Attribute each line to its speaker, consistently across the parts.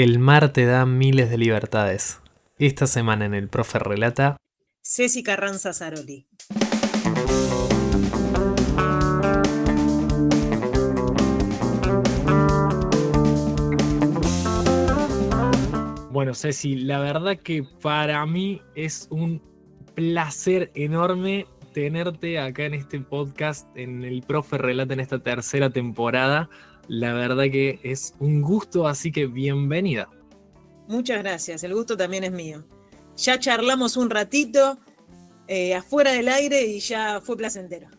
Speaker 1: El mar te da miles de libertades. Esta semana en el Profe Relata,
Speaker 2: Ceci Carranza Zaroli.
Speaker 1: bueno, Ceci, la verdad que para mí es un placer enorme tenerte acá en este podcast, en el Profe Relata en esta tercera temporada. La verdad que es un gusto, así que bienvenida.
Speaker 2: Muchas gracias, el gusto también es mío. Ya charlamos un ratito afuera del aire y ya fue placentero.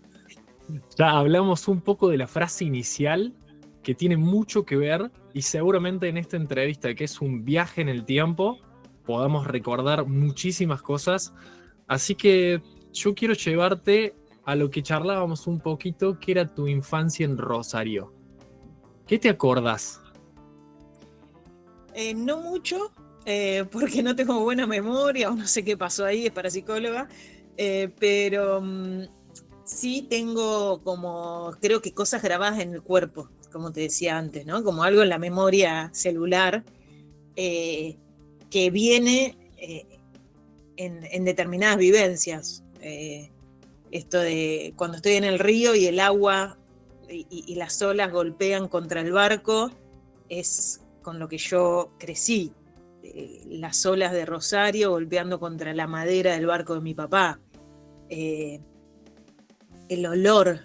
Speaker 1: Ya hablamos un poco de la frase inicial que tiene mucho que ver y seguramente en esta entrevista, que es un viaje en el tiempo, podamos recordar muchísimas cosas. Así que yo quiero llevarte a lo que charlábamos un poquito, que era tu infancia en Rosario. ¿Qué te acordás?
Speaker 2: No mucho, porque no tengo buena memoria o no sé qué pasó ahí, es para psicóloga, pero sí tengo como, creo que cosas grabadas en el cuerpo, como te decía antes, ¿no? Como algo en la memoria celular eh, que viene en determinadas vivencias. Esto de cuando estoy en el río y el agua y las olas golpean contra el barco, es con lo que yo crecí. Las olas de Rosario golpeando contra la madera del barco de mi papá. Eh, el olor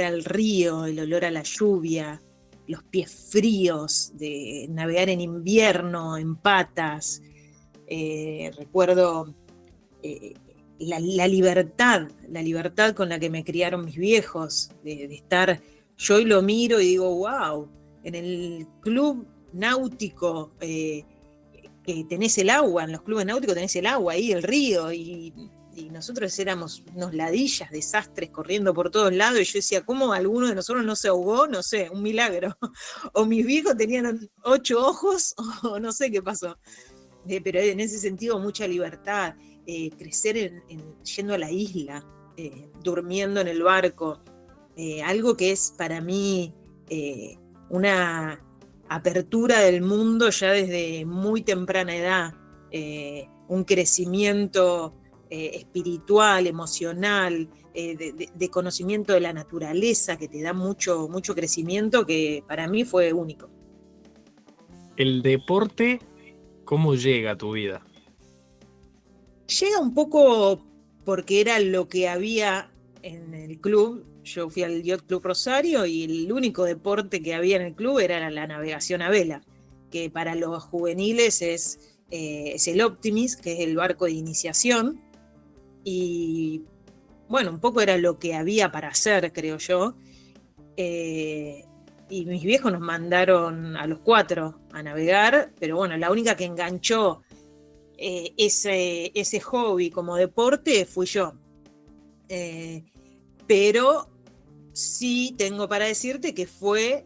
Speaker 2: al río, el olor a la lluvia, los pies fríos de navegar en invierno, en patas. Recuerdo eh, la libertad con la que me criaron mis viejos, de estar, yo hoy lo miro y digo, wow, en el club náutico, que tenés el agua, en los clubes náuticos tenés el agua ahí, el río, y nosotros éramos unos ladillas, desastres corriendo por todos lados, y yo decía, ¿cómo alguno de nosotros no se ahogó? No sé, un milagro. O mis viejos tenían 8 ojos, o no sé qué pasó. Pero en ese sentido mucha libertad, crecer yendo a la isla, durmiendo en el barco, algo que es para mí una apertura del mundo ya desde muy temprana edad, un crecimiento espiritual, emocional, de conocimiento de la naturaleza que te da mucho, mucho crecimiento que para mí fue único.
Speaker 1: El deporte, ¿cómo llega a tu vida?
Speaker 2: Llega un poco porque era lo que había en el club. Yo fui al Yacht Club Rosario y el único deporte que había en el club era la navegación a vela, que para los juveniles es el Optimis, que es el barco de iniciación. Y bueno, un poco era lo que había para hacer, creo yo. Eh, y mis viejos nos mandaron a los 4 a navegar, pero bueno, la única que enganchó ese hobby como deporte fui yo. Eh, pero sí tengo para decirte que fue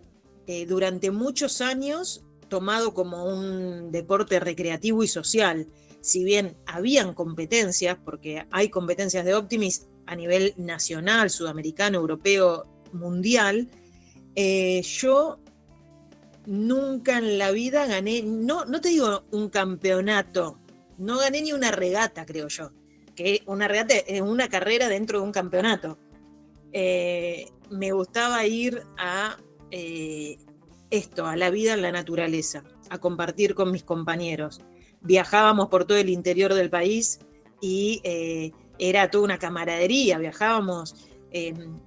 Speaker 2: durante muchos años tomado como un deporte recreativo y social. Si bien habían competencias, porque hay competencias de Optimis a nivel nacional, sudamericano, europeo, mundial, yo nunca en la vida gané, no te digo un campeonato, no gané ni una regata, creo yo. Que una regata es una carrera dentro de un campeonato. Me gustaba ir a esto, a la vida en la naturaleza, a compartir con mis compañeros. Viajábamos por todo el interior del país y era toda una camaradería, viajábamos.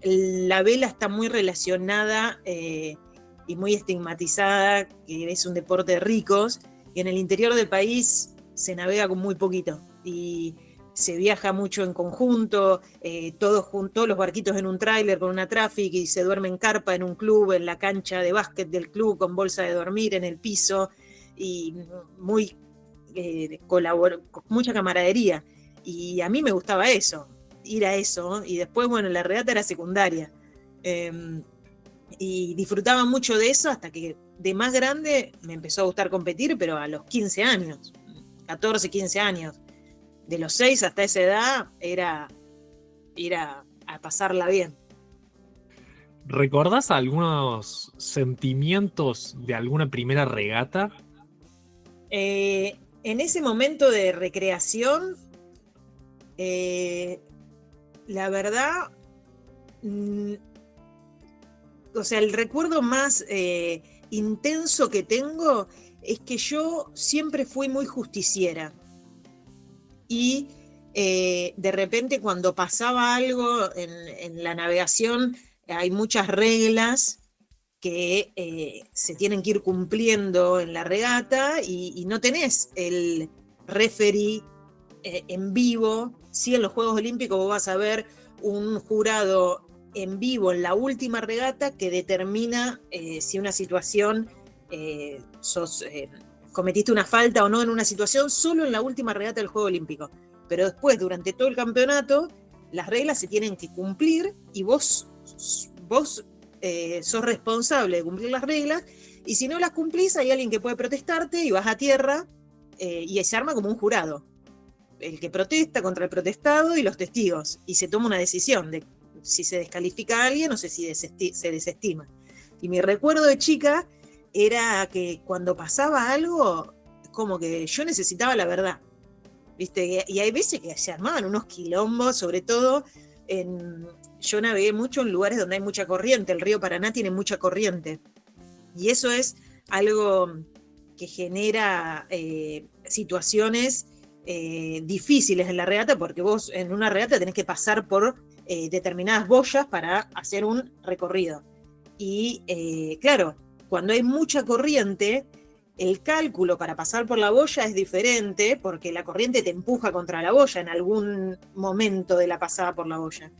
Speaker 2: La vela está muy relacionada y muy estigmatizada, que es un deporte de ricos, y en el interior del país se navega con muy poquito. Y se viaja mucho en conjunto, todos los barquitos en un tráiler con una traffic y se duerme en carpa en un club, en la cancha de básquet del club, con bolsa de dormir en el piso y muy con mucha camaradería. Y a mí me gustaba eso, ir a eso. Y después, bueno, la regata era secundaria. Eh, y disfrutaba mucho de eso hasta que de más grande me empezó a gustar competir, pero a los 15 años, 14, 15 años. De los 6 hasta esa edad era ir a pasarla bien.
Speaker 1: ¿Recordás algunos sentimientos de alguna primera regata?
Speaker 2: En ese momento de recreación, la verdad, o sea, el recuerdo más intenso que tengo es que yo siempre fui muy justiciera. Y de repente cuando pasaba algo en la navegación, hay muchas reglas que se tienen que ir cumpliendo en la regata y no tenés el referee en vivo. Sí, en los Juegos Olímpicos vos vas a ver un jurado en vivo en la última regata que determina si una situación cometiste una falta o no en una situación solo en la última regata del Juego Olímpico. Pero después, durante todo el campeonato, las reglas se tienen que cumplir y vos sos responsable de cumplir las reglas, y si no las cumplís hay alguien que puede protestarte y vas a tierra y se arma como un jurado. El que protesta contra el protestado y los testigos, y se toma una decisión de si se descalifica a alguien o si se desestima. Y mi recuerdo de chica era que cuando pasaba algo, como que yo necesitaba la verdad, ¿viste? Y hay veces que se armaban unos quilombos, sobre todo yo navegué mucho en lugares donde hay mucha corriente. El río Paraná tiene mucha corriente. Y eso es algo que genera situaciones difíciles en la regata, porque vos en una regata tenés que pasar por determinadas boyas para hacer un recorrido. Y claro, cuando hay mucha corriente, el cálculo para pasar por la boya es diferente, porque la corriente te empuja contra la boya en algún momento de la pasada por la boya.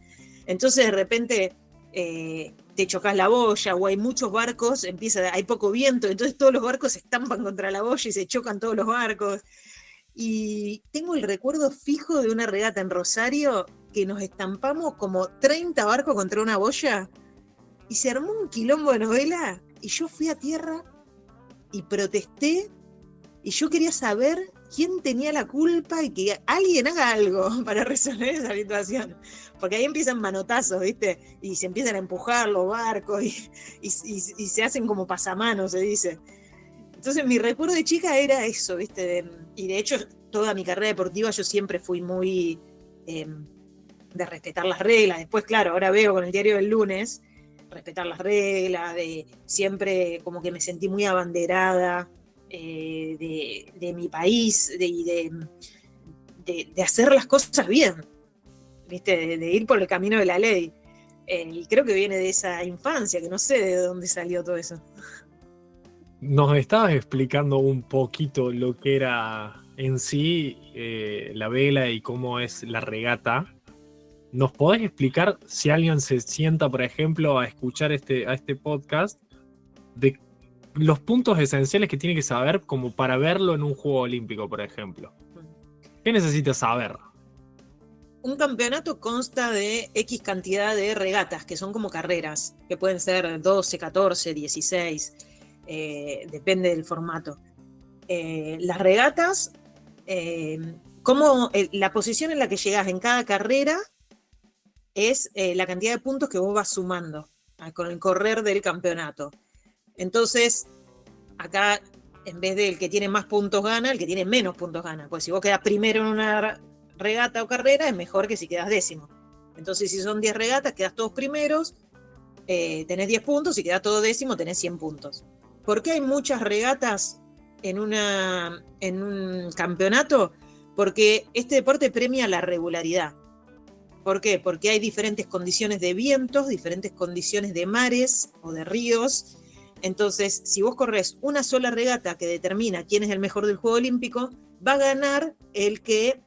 Speaker 2: Entonces de repente te chocas la boya, o hay muchos barcos, hay poco viento, entonces todos los barcos se estampan contra la boya y se chocan todos los barcos. Y tengo el recuerdo fijo de una regata en Rosario que nos estampamos como 30 barcos contra una boya y se armó un quilombo de novela y yo fui a tierra y protesté, y yo quería saber quién tenía la culpa y que alguien haga algo para resolver esa situación. Porque ahí empiezan manotazos, ¿viste? Y se empiezan a empujar los barcos y se hacen como pasamanos, se dice. Entonces mi recuerdo de chica era eso, ¿viste? Y de hecho toda mi carrera deportiva yo siempre fui muy de respetar las reglas. Después, claro, ahora veo con el diario del lunes, respetar las reglas, de siempre como que me sentí muy abanderada de mi país, de hacer las cosas bien, ¿viste? De ir por el camino de la ley. Y creo que viene de esa infancia, que no sé de dónde salió todo eso.
Speaker 1: Nos estabas explicando un poquito lo que era en sí la vela y cómo es la regata. ¿Nos podés explicar, si alguien se sienta, por ejemplo, a escuchar a este podcast, de los puntos esenciales que tiene que saber como para verlo en un Juego Olímpico, por ejemplo? ¿Qué necesita saber?
Speaker 2: Un campeonato consta de X cantidad de regatas, que son como carreras, que pueden ser 12, 14, 16, depende del formato. Las regatas, la posición en la que llegás en cada carrera es la cantidad de puntos que vos vas sumando con el correr del campeonato. Entonces, acá, en vez del que tiene más puntos gana, el que tiene menos puntos gana. Pues si vos quedás primero en una regata o carrera, es mejor que si quedás décimo. Entonces, si son 10 regatas, quedás todos primeros, tenés 10 puntos, si quedás todo décimo, tenés 100 puntos. ¿Por qué hay muchas regatas en un campeonato? Porque este deporte premia la regularidad. ¿Por qué? Porque hay diferentes condiciones de vientos, diferentes condiciones de mares o de ríos. Entonces, si vos corres una sola regata que determina quién es el mejor del Juego Olímpico, va a ganar el que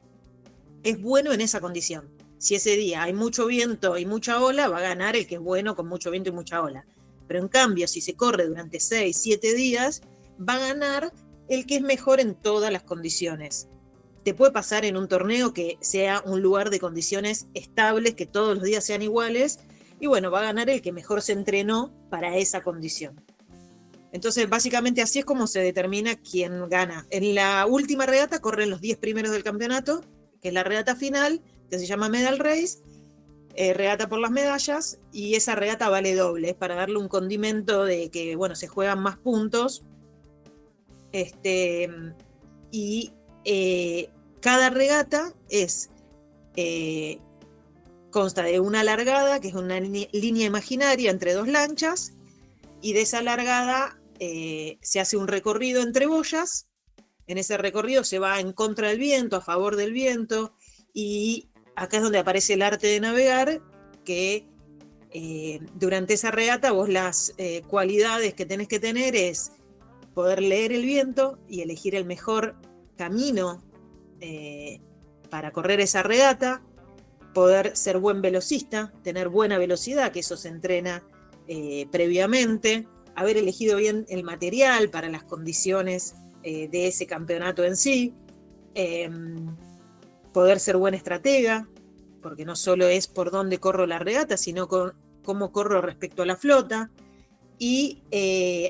Speaker 2: es bueno en esa condición. Si ese día hay mucho viento y mucha ola, va a ganar el que es bueno con mucho viento y mucha ola. Pero en cambio, si se corre durante 6, 7 días, va a ganar el que es mejor en todas las condiciones. Te puede pasar en un torneo que sea un lugar de condiciones estables, que todos los días sean iguales, y bueno, va a ganar el que mejor se entrenó para esa condición. Entonces, básicamente así es como se determina quién gana. En la última regata corren los 10 primeros del campeonato, que es la regata final, que se llama Medal Race, regata por las medallas, y esa regata vale doble, para darle un condimento de que, bueno, se juegan más puntos. y cada regata consta de una largada, que es una línea imaginaria entre dos lanchas, y de esa largada se hace un recorrido entre boyas. En ese recorrido se va en contra del viento, a favor del viento, y acá es donde aparece el arte de navegar, que durante esa regata vos las cualidades que tenés que tener es poder leer el viento y elegir el mejor camino para correr esa regata, poder ser buen velocista, tener buena velocidad, que eso se entrena previamente, haber elegido bien el material para las condiciones de ese campeonato en sí, poder ser buen estratega, porque no solo es por dónde corro la regata, sino cómo corro respecto a la flota, y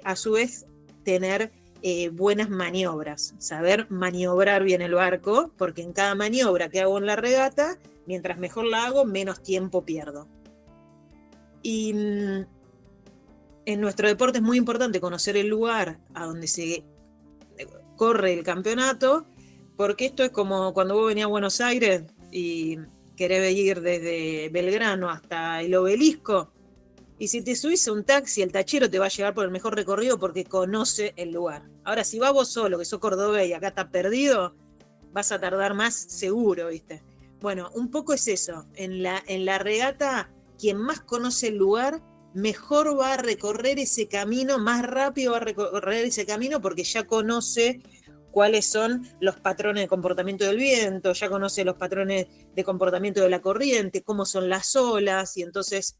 Speaker 2: a su vez tener buenas maniobras, saber maniobrar bien el barco, porque en cada maniobra que hago en la regata, mientras mejor la hago, menos tiempo pierdo. Y en nuestro deporte es muy importante conocer el lugar a donde se corre el campeonato, porque esto es como cuando vos venías a Buenos Aires y querés ir desde Belgrano hasta el Obelisco, y si te subís a un taxi, el tachero te va a llevar por el mejor recorrido porque conoce el lugar. Ahora, si vas vos solo, que sos cordobés y acá estás perdido, vas a tardar más seguro, ¿viste? Bueno, un poco es eso. En la regata, quien más conoce el lugar, mejor va a recorrer ese camino, más rápido va a recorrer ese camino porque ya conoce cuáles son los patrones de comportamiento del viento, ya conoce los patrones de comportamiento de la corriente, cómo son las olas, y entonces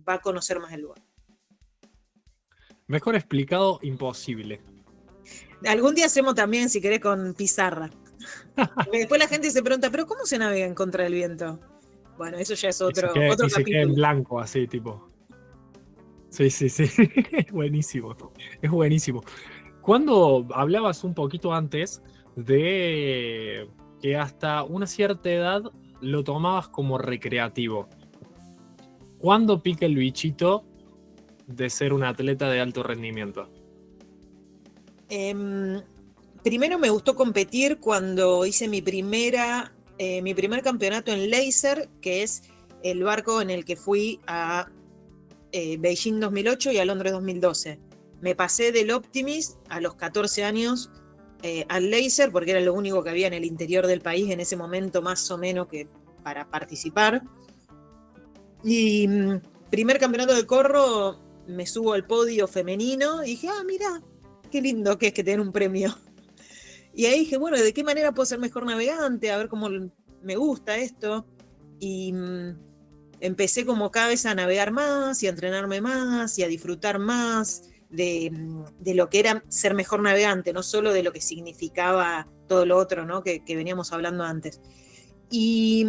Speaker 2: va a conocer más el lugar.
Speaker 1: Mejor explicado, imposible.
Speaker 2: Algún día hacemos también, si querés, con pizarra. Después la gente se pregunta, ¿pero cómo se navega en contra del viento? Bueno, eso ya es otro
Speaker 1: Y se queda en
Speaker 2: capítulo.
Speaker 1: blanco, así, tipo. Sí, sí, sí. Es buenísimo. Es buenísimo. Cuando hablabas un poquito antes de que hasta una cierta edad lo tomabas como recreativo. ¿Cuándo pica el bichito de ser un atleta de alto rendimiento?
Speaker 2: Primero me gustó competir cuando hice mi primer campeonato en Laser, que es el barco en el que fui a Beijing 2008 y a Londres 2012. Me pasé del Optimist a los 14 años al Laser, porque era lo único que había en el interior del país en ese momento, más o menos, que para participar. Y primer campeonato de corro, me subo al podio femenino y dije, mira, qué lindo que es que tener un premio. Y ahí dije, bueno, ¿de qué manera puedo ser mejor navegante? A ver cómo me gusta esto. Y empecé como cada vez a navegar más y a entrenarme más y a disfrutar más de lo que era ser mejor navegante, no solo de lo que significaba todo lo otro, ¿no? que veníamos hablando antes. Y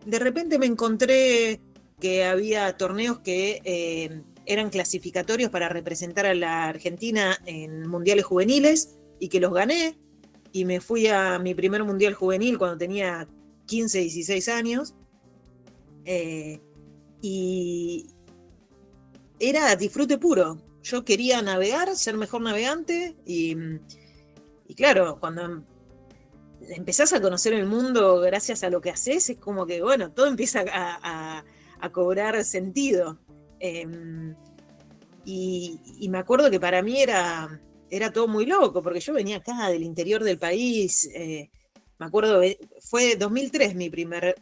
Speaker 2: de repente me encontré que había torneos que eran clasificatorios para representar a la Argentina en mundiales juveniles y que los gané, y me fui a mi primer mundial juvenil cuando tenía 15, 16 años, y era disfrute puro. Yo quería navegar, ser mejor navegante, y claro, cuando empezás a conocer el mundo gracias a lo que haces, es como que, bueno, todo empieza a cobrar sentido. Y me acuerdo que para mí era todo muy loco, porque yo venía acá del interior del país. Me acuerdo, fue 2003 mi primer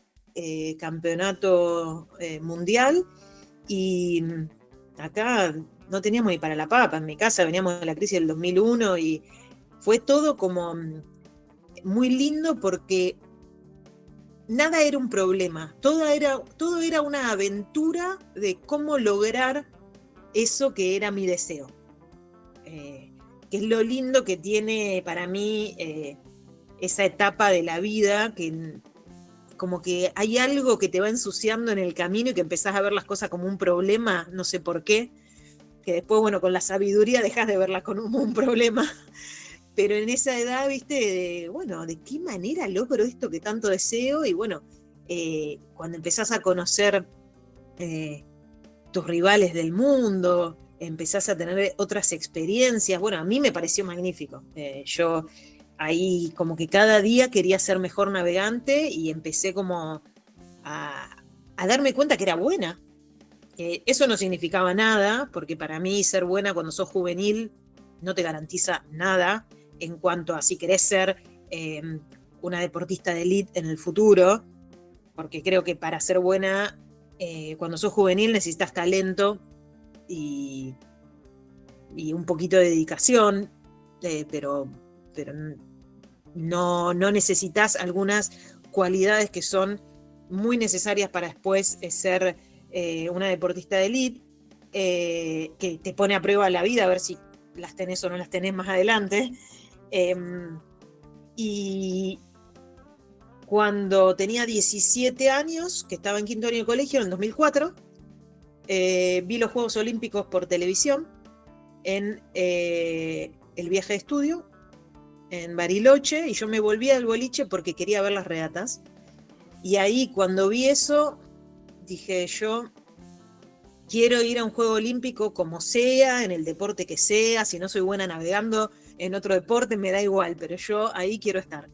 Speaker 2: campeonato mundial, y acá no teníamos ni para la papa. En mi casa veníamos de la crisis del 2001 y fue todo como muy lindo porque nada era un problema, todo era una aventura de cómo lograr eso que era mi deseo. Que es lo lindo que tiene para mí esa etapa de la vida, que como que hay algo que te va ensuciando en el camino y que empezás a ver las cosas como un problema, no sé por qué, que después, bueno, con la sabiduría dejas de verlas como un problema. Pero en esa edad, viste, bueno, ¿de qué manera logro esto que tanto deseo? Y bueno, cuando empezás a conocer tus rivales del mundo, empezás a tener otras experiencias, bueno, a mí me pareció magnífico. Yo ahí como que cada día quería ser mejor navegante y empecé como a darme cuenta que era buena. Eso no significaba nada, porque para mí ser buena cuando sos juvenil no te garantiza nada en cuanto a si querés ser una deportista de élite en el futuro, porque creo que para ser buena cuando sos juvenil necesitas talento y un poquito de dedicación, pero no necesitas algunas cualidades que son muy necesarias para después ser una deportista de élite, que te pone a prueba la vida a ver si las tenés o no las tenés más adelante. Y cuando tenía 17 años, que estaba en quinto año de colegio, en el 2004, vi los Juegos Olímpicos por televisión en el viaje de estudio en Bariloche, y yo me volví al boliche porque quería ver las regatas. Y ahí cuando vi eso, dije, yo quiero ir a un Juego Olímpico como sea, en el deporte que sea, si no soy buena navegando en otro deporte, me da igual, pero yo ahí quiero estar.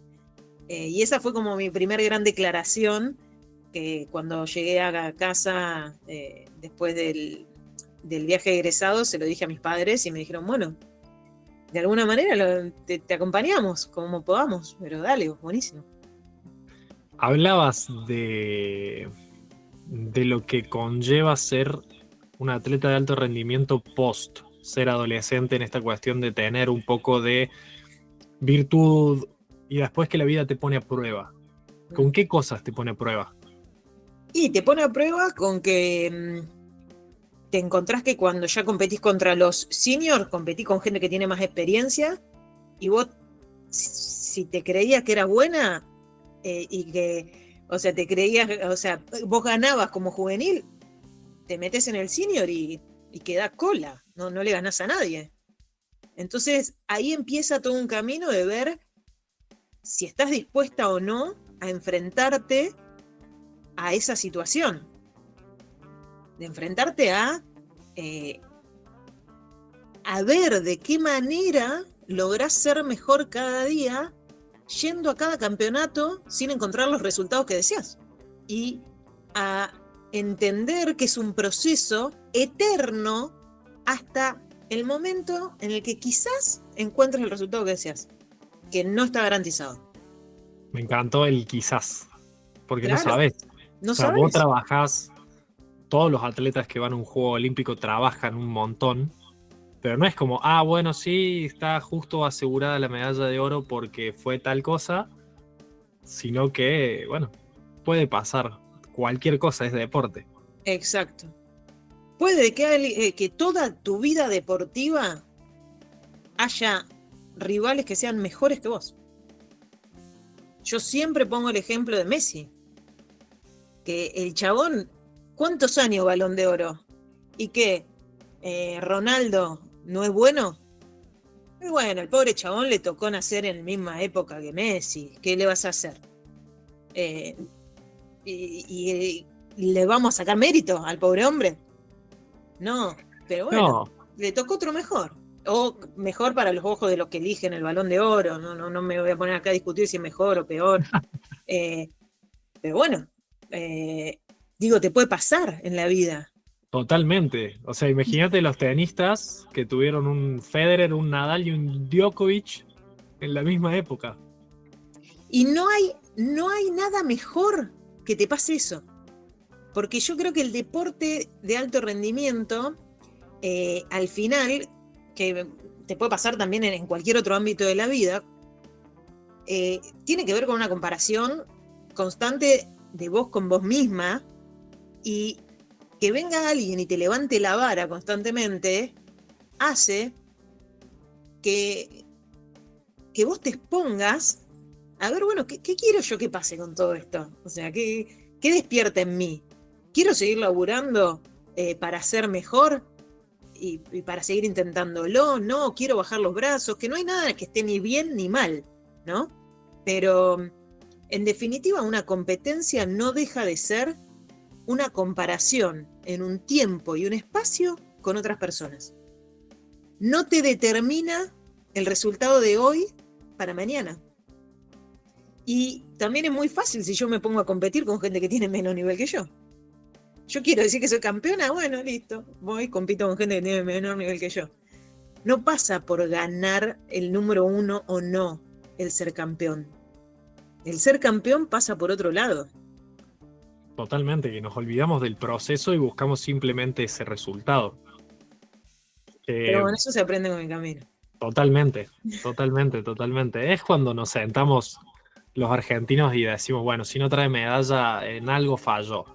Speaker 2: Y esa fue como mi primer gran declaración, que cuando llegué a casa después del viaje egresado, se lo dije a mis padres y me dijeron, bueno, de alguna manera te acompañamos como podamos, pero dale, buenísimo.
Speaker 1: Hablabas de lo que conlleva ser un atleta de alto rendimiento post ser adolescente, en esta cuestión de tener un poco de virtud y después que la vida te pone a prueba. ¿Con qué cosas te pone a prueba?
Speaker 2: Y te pone a prueba con que te encontrás que cuando ya competís contra los seniors, competís con gente que tiene más experiencia, y vos, si te creías que eras buena, y que, o sea, te creías, o sea, vos ganabas como juvenil, te metes en el senior y quedás cola, no le ganás a nadie. Entonces ahí empieza todo un camino de ver si estás dispuesta o no a enfrentarte a esa situación, de enfrentarte a ver de qué manera lográs ser mejor cada día, yendo a cada campeonato sin encontrar los resultados que deseas. Y a entender que es un proceso eterno hasta el momento en el que quizás encuentres el resultado que deseas, que no está garantizado.
Speaker 1: Me encantó el quizás, porque no
Speaker 2: Claro,
Speaker 1: sabes.
Speaker 2: no
Speaker 1: O sea, vos
Speaker 2: sabes.
Speaker 1: trabajás, todos los atletas que van a un juego olímpico trabajan un montón, pero no es como, bueno, sí, está justo asegurada la medalla de oro porque fue tal cosa, sino que, bueno, puede pasar. Cualquier cosa es deporte.
Speaker 2: Exacto. Puede que toda tu vida deportiva haya rivales que sean mejores que vos. Yo siempre pongo el ejemplo de Messi, que el chabón, ¿cuántos años Balón de Oro? ¿Y qué? ¿Ronaldo no es bueno? Y bueno, el pobre chabón le tocó nacer en la misma época que Messi. ¿Qué le vas a hacer? ¿Y le vamos a sacar mérito al pobre hombre? No, pero bueno,
Speaker 1: No,
Speaker 2: le tocó otro mejor. O mejor para los ojos de los que eligen el Balón de Oro. No me voy a poner acá a discutir si es mejor o peor. Eh, pero bueno, digo, te puede pasar en la vida.
Speaker 1: totalmente. O sea, imagínate los tenistas que tuvieron un Federer, un Nadal y un Djokovic en la misma época.
Speaker 2: Y no hay nada mejor que te pase eso. Porque yo creo que el deporte de alto rendimiento, al final, que te puede pasar también en cualquier otro ámbito de la vida, tiene que ver con una comparación constante de vos con vos misma, y que venga alguien y te levante la vara constantemente hace que vos te expongas a ver, bueno, ¿qué quiero yo que pase con todo esto? O sea, ¿qué despierta en mí? ¿Quiero seguir laburando para ser mejor y para seguir intentándolo? No, quiero bajar los brazos, que no hay nada que esté ni bien ni mal, ¿no? Pero en definitiva, una competencia no deja de ser una comparación en un tiempo y un espacio con otras personas. No te determina el resultado de hoy para mañana. Y también es muy fácil si yo me pongo a competir con gente que tiene menos nivel que yo. Yo quiero decir que soy campeona, bueno, listo, voy, compito con gente que tiene menor nivel que yo. No pasa por ganar el número 1 o no el ser campeón. El ser campeón pasa por otro lado.
Speaker 1: Totalmente, que nos olvidamos del proceso y buscamos simplemente ese resultado.
Speaker 2: Pero bueno, eso se aprende con el camino.
Speaker 1: Totalmente, totalmente, totalmente. Es cuando nos sentamos los argentinos y decimos, bueno, si no trae medalla, en algo falló.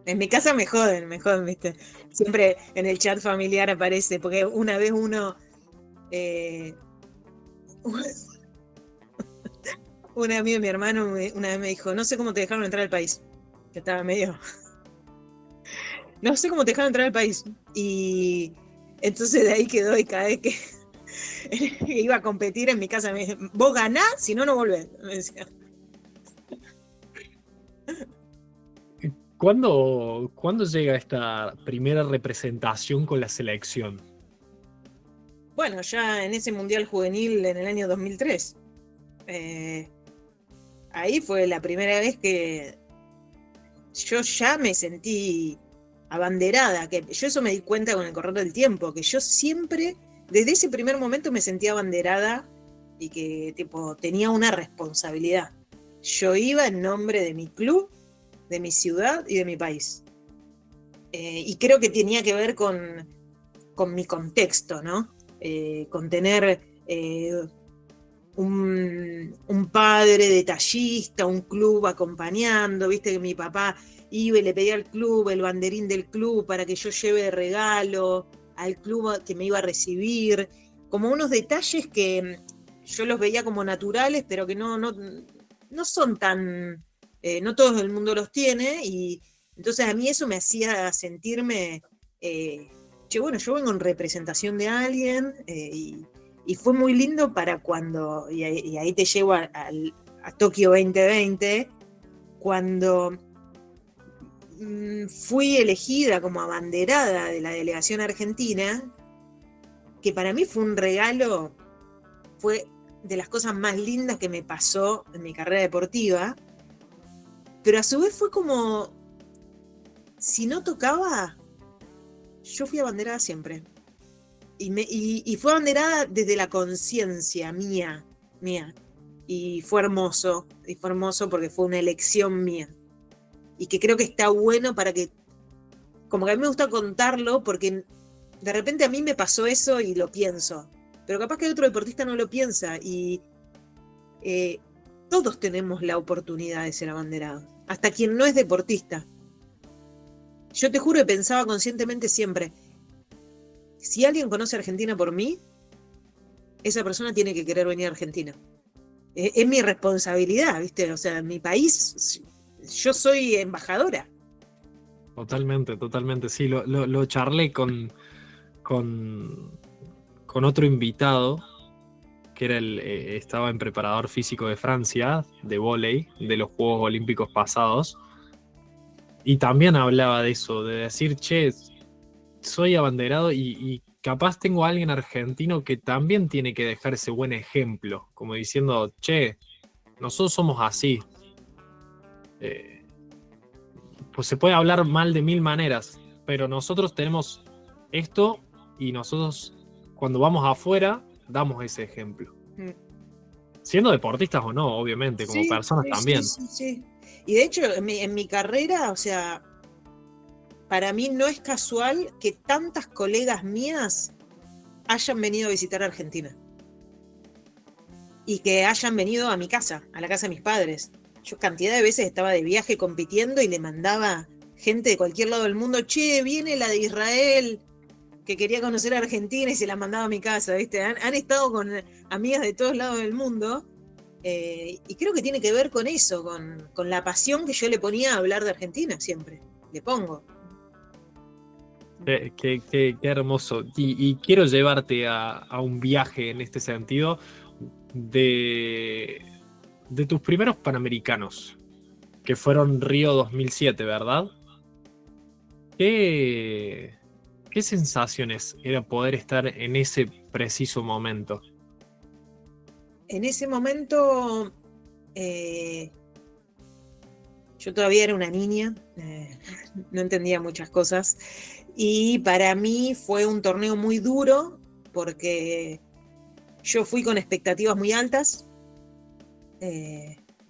Speaker 2: En mi casa me joden, ¿viste? Siempre en el chat familiar aparece, porque una vez un amigo de mi hermano una vez me dijo, no sé cómo te dejaron entrar al país. Que estaba medio... No sé cómo te dejaron entrar al país. Y entonces de ahí quedó y cada vez que iba a competir en mi casa me decía, vos ganás, si no, no volvés. Me decía.
Speaker 1: ¿Cuándo llega esta primera representación con la selección?
Speaker 2: Bueno, ya en ese Mundial Juvenil en el año 2003. Ahí fue la primera vez que yo ya me sentí abanderada, que yo eso me di cuenta con el correr del tiempo, que yo siempre, desde ese primer momento me sentía abanderada y que tipo tenía una responsabilidad. Yo iba en nombre de mi club, de mi ciudad y de mi país. Y creo que tenía que ver con mi contexto, ¿no? Con tener un padre detallista, un club acompañando, viste que mi papá iba y le pedía al club el banderín del club para que yo lleve de regalo al club que me iba a recibir, como unos detalles que yo los veía como naturales, pero que no son tan, no todo el mundo los tiene, y entonces a mí eso me hacía sentirme, che, bueno, yo vengo en representación de alguien, y fue muy lindo para cuando, y ahí te llevo a Tokio 2020, cuando fui elegida como abanderada de la delegación argentina, que para mí fue un regalo, fue de las cosas más lindas que me pasó en mi carrera deportiva, pero a su vez fue como, si no tocaba, yo fui abanderada siempre. Y fue abanderada desde la conciencia mía. Y fue hermoso porque fue una elección mía. Y que creo que está bueno para que, como que a mí me gusta contarlo, porque de repente a mí me pasó eso y lo pienso. Pero capaz que otro deportista no lo piensa. Y todos tenemos la oportunidad de ser abanderados. Hasta quien no es deportista. Yo te juro que pensaba conscientemente siempre, si alguien conoce a Argentina por mí, esa persona tiene que querer venir a Argentina. Es mi responsabilidad, ¿viste? O sea, en mi país, yo soy embajadora.
Speaker 1: Totalmente, totalmente. Sí, lo charlé con otro invitado, que era estaba en preparador físico de Francia, de vóley, de los Juegos Olímpicos pasados. Y también hablaba de eso, de decir, che, soy abanderado y capaz tengo a alguien argentino que también tiene que dejar ese buen ejemplo, como diciendo, che, nosotros somos así. Pues se puede hablar mal de mil maneras, pero nosotros tenemos esto y nosotros cuando vamos afuera damos ese ejemplo.
Speaker 2: Mm.
Speaker 1: Siendo deportistas o no, obviamente, como
Speaker 2: Sí,
Speaker 1: personas también.
Speaker 2: sí. Y de hecho, en mi carrera, o sea, para mí no es casual que tantas colegas mías hayan venido a visitar Argentina. Y que hayan venido a mi casa, a la casa de mis padres. Yo cantidad de veces estaba de viaje compitiendo y le mandaba gente de cualquier lado del mundo, che, viene la de Israel, que quería conocer a Argentina, y se la mandaba a mi casa, ¿viste? Han estado con amigas de todos lados del mundo, y creo que tiene que ver con eso, con la pasión que yo le ponía a hablar de Argentina siempre. Le pongo.
Speaker 1: Qué hermoso. Y quiero llevarte a un viaje en este sentido de tus primeros Panamericanos, que fueron Río 2007, ¿verdad? ¿Qué sensaciones era poder estar en ese preciso momento?
Speaker 2: En ese momento yo todavía era una niña, no entendía muchas cosas, y para mí fue un torneo muy duro porque yo fui con expectativas muy altas,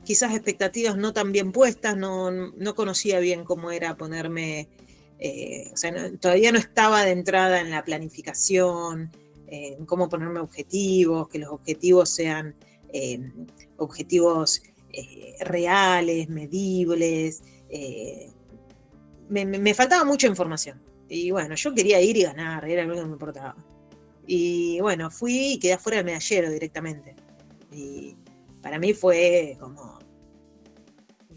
Speaker 2: quizás expectativas no tan bien puestas, no conocía bien cómo era ponerme, o sea, todavía no estaba de entrada en la planificación, en cómo ponerme objetivos, que los objetivos sean objetivos reales, medibles. Me faltaba mucha información. Y bueno, yo quería ir y ganar, era lo que me importaba. Y bueno, fui y quedé afuera del medallero directamente. Y para mí fue como,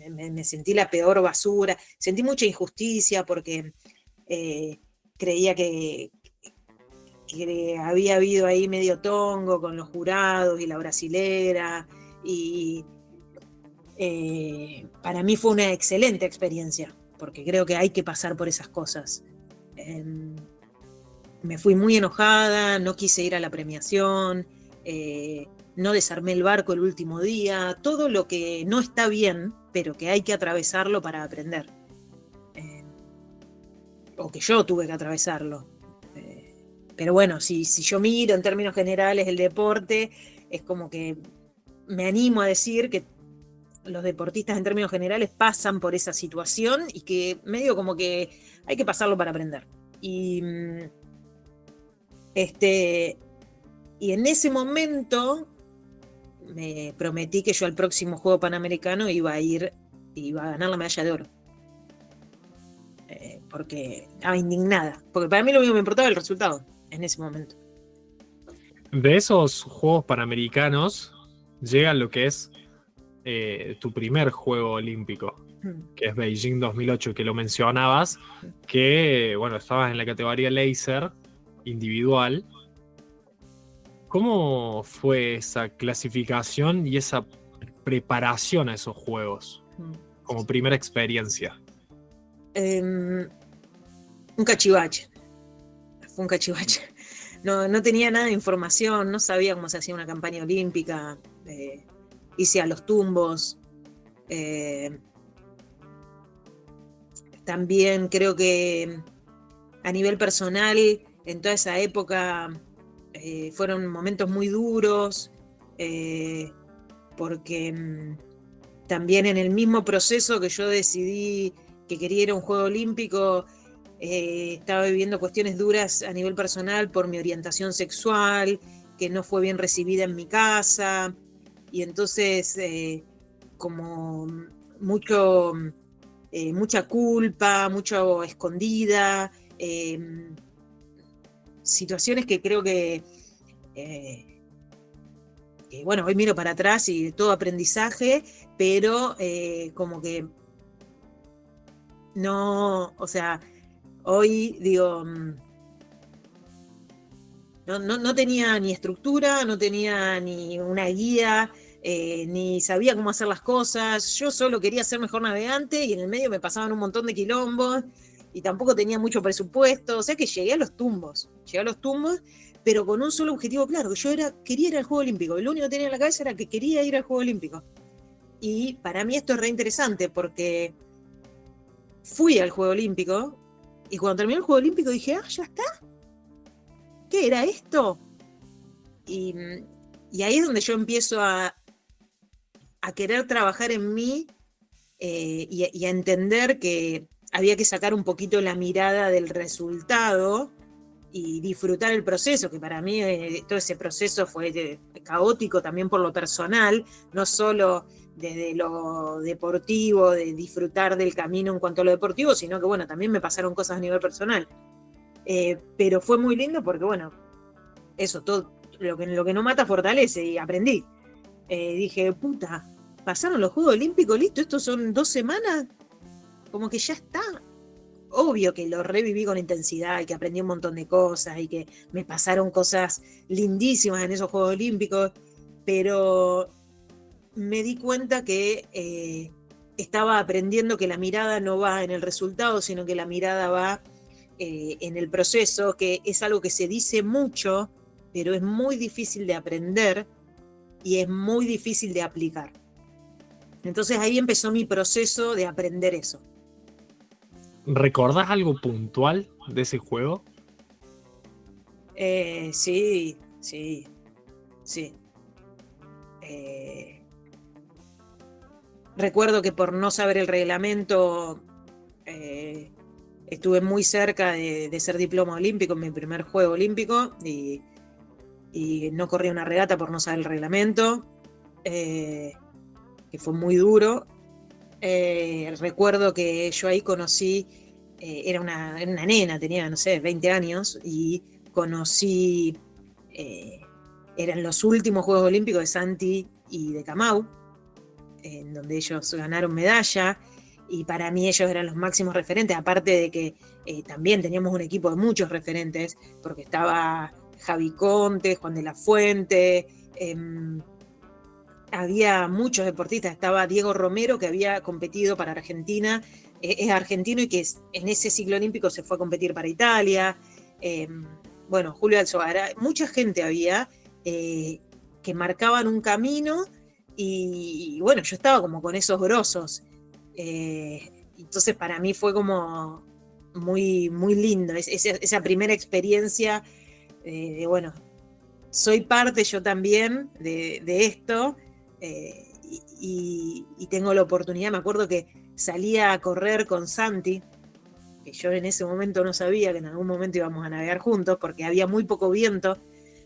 Speaker 2: me sentí la peor basura, sentí mucha injusticia porque creía que había habido ahí medio tongo con los jurados y la brasilera, y para mí fue una excelente experiencia, porque creo que hay que pasar por esas cosas. Me fui muy enojada, no quise ir a la premiación, no desarmé el barco el último día, todo lo que no está bien, pero que hay que atravesarlo para aprender. O que yo tuve que atravesarlo. Pero bueno, si yo miro en términos generales el deporte, es como que me animo a decir que los deportistas en términos generales pasan por esa situación y que medio como que hay que pasarlo para aprender. Y en ese momento me prometí que yo al próximo Juego Panamericano iba a ganar la medalla de oro. Porque estaba indignada. Porque para mí lo único que me importaba era el resultado en ese momento.
Speaker 1: De esos Juegos Panamericanos llega lo que es tu primer Juego Olímpico, que es Beijing 2008, que lo mencionabas, que bueno, estabas en la categoría Laser individual. ¿Cómo fue esa clasificación y esa preparación a esos juegos como primera experiencia?
Speaker 2: Un cachivache. Fue un cachivache. No tenía nada de información, no sabía cómo se hacía una campaña olímpica. Hice a los tumbos. También creo que a nivel personal, en toda esa época, fueron momentos muy duros, porque también en el mismo proceso que yo decidí que quería ir a un Juego Olímpico, estaba viviendo cuestiones duras a nivel personal por mi orientación sexual, que no fue bien recibida en mi casa, y entonces como mucha culpa, mucho escondida, situaciones que creo que bueno, hoy miro para atrás y todo aprendizaje, pero como que no, o sea, hoy digo, no tenía ni estructura, no tenía ni una guía, ni sabía cómo hacer las cosas. Yo solo quería ser mejor navegante y en el medio me pasaban un montón de quilombos y tampoco tenía mucho presupuesto. O sea que llegué a los tumbos, pero con un solo objetivo claro, que yo quería ir al Juego Olímpico. Lo único que tenía en la cabeza era que quería ir al Juego Olímpico. Y para mí esto es re interesante porque fui al Juego Olímpico y cuando terminó el Juego Olímpico dije, ya está. ¿Qué era esto? Y ahí es donde yo empiezo a querer trabajar en mí y a entender que había que sacar un poquito la mirada del resultado y disfrutar el proceso, que para mí todo ese proceso fue caótico también por lo personal, no solo desde lo deportivo, de disfrutar del camino en cuanto a lo deportivo, sino que bueno, también me pasaron cosas a nivel personal. Pero fue muy lindo porque bueno, eso, todo lo que no mata fortalece, y aprendí. Dije, puta, pasaron los Juegos Olímpicos, listo, estos son 2 semanas, como que ya está. Obvio que lo reviví con intensidad y que aprendí un montón de cosas y que me pasaron cosas lindísimas en esos Juegos Olímpicos, pero me di cuenta que estaba aprendiendo que la mirada no va en el resultado, sino que la mirada va en el proceso, que es algo que se dice mucho, pero es muy difícil de aprender, y es muy difícil de aplicar. Entonces ahí empezó mi proceso de aprender eso.
Speaker 1: ¿Recordás algo puntual de ese juego?
Speaker 2: Sí. Recuerdo que por no saber el reglamento estuve muy cerca de ser diploma olímpico en mi primer juego olímpico y no corrí una regata por no saber el reglamento, que fue muy duro. Recuerdo que yo ahí conocí, era una nena, tenía, no sé, 20 años, y conocí, eran los últimos Juegos Olímpicos de Santi y de Camau, en donde ellos ganaron medalla, y para mí ellos eran los máximos referentes, aparte de que también teníamos un equipo de muchos referentes, porque estaba Javi Conte, Juan de la Fuente, había muchos deportistas, estaba Diego Romero, que había competido para Argentina, es argentino y que en ese ciclo olímpico se fue a competir para Italia, bueno, Julio Alzoara, mucha gente había que marcaban un camino y bueno, yo estaba como con esos grosos, entonces para mí fue como muy, muy lindo, esa primera experiencia de bueno, soy parte yo también de esto, y tengo la oportunidad. Me acuerdo que salía a correr con Santi, que yo en ese momento no sabía que en algún momento íbamos a navegar juntos, porque había muy poco viento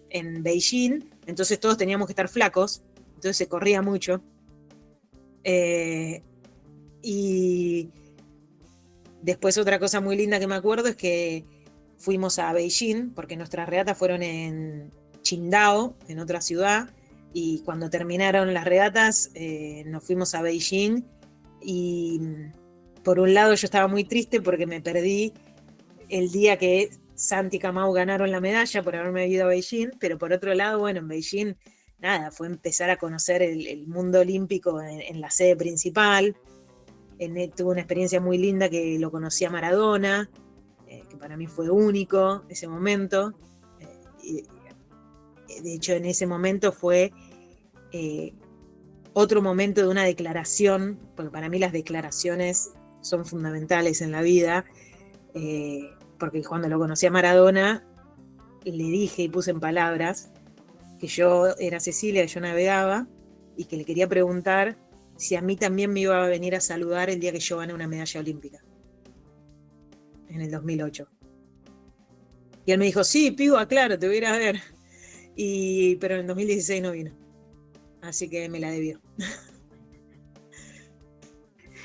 Speaker 2: en Beijing, entonces todos teníamos que estar flacos, entonces se corría mucho. Y después otra cosa muy linda que me acuerdo es que fuimos a Beijing, porque nuestras regatas fueron en Qingdao, en otra ciudad, y cuando terminaron las regatas nos fuimos a Beijing, y por un lado yo estaba muy triste porque me perdí el día que Santi y Camau ganaron la medalla por haberme ido a Beijing, pero por otro lado, bueno, en Beijing, nada, fue empezar a conocer el mundo olímpico en la sede principal. Tuve una experiencia muy linda que lo conocí a Maradona, que para mí fue único ese momento. De hecho, en ese momento fue otro momento de una declaración, porque para mí las declaraciones son fundamentales en la vida, porque cuando lo conocí a Maradona, le dije y puse en palabras que yo era Cecilia, que yo navegaba, y que le quería preguntar si a mí también me iba a venir a saludar el día que yo gané una medalla olímpica, en el 2008. Y él me dijo, sí, piba, claro, te voy a ir a ver. Pero en el 2016 no vino. Así que me la debió.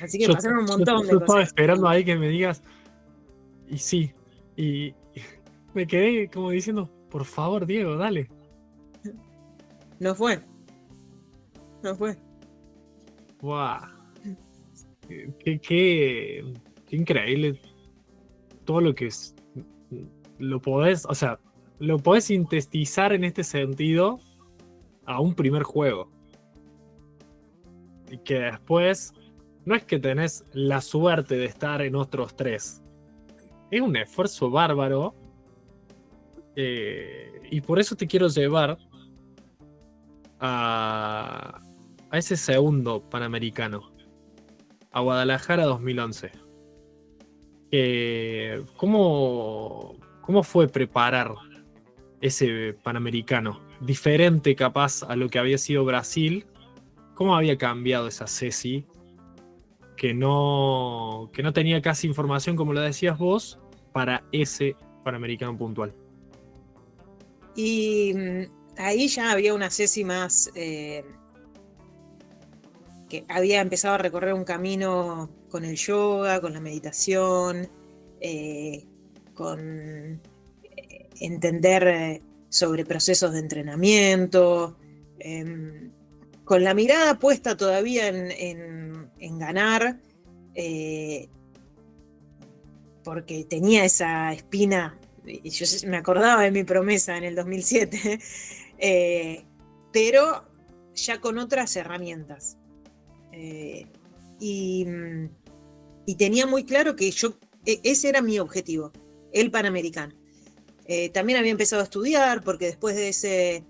Speaker 2: Así que pasaron un montón de
Speaker 1: yo estaba
Speaker 2: cosas.
Speaker 1: esperando ahí que me digas, y sí, y me quedé como diciendo, por favor, Diego, dale.
Speaker 2: No fue.
Speaker 1: ¡Wow! Qué increíble todo lo que es. Lo podés, o sea, lo podés sintetizar en este sentido a un primer juego. Y que después no es que tenés la suerte de estar en otros 3. Es un esfuerzo bárbaro. Y por eso te quiero llevar a ese segundo Panamericano, a Guadalajara 2011. ¿Cómo fue preparar ese Panamericano? Diferente capaz a lo que había sido Brasil. ¿Cómo había cambiado esa Ceci? Que no tenía casi información, como lo decías vos, para ese Panamericano puntual.
Speaker 2: Y ahí ya había una Ceci más que había empezado a recorrer un camino con el yoga, con la meditación, con entender sobre procesos de entrenamiento, con la mirada puesta todavía en ganar, porque tenía esa espina, y yo me acordaba de mi promesa en el 2007, pero ya con otras herramientas. Y tenía muy claro que ese era mi objetivo, el Panamericano. También había empezado a estudiar, porque después de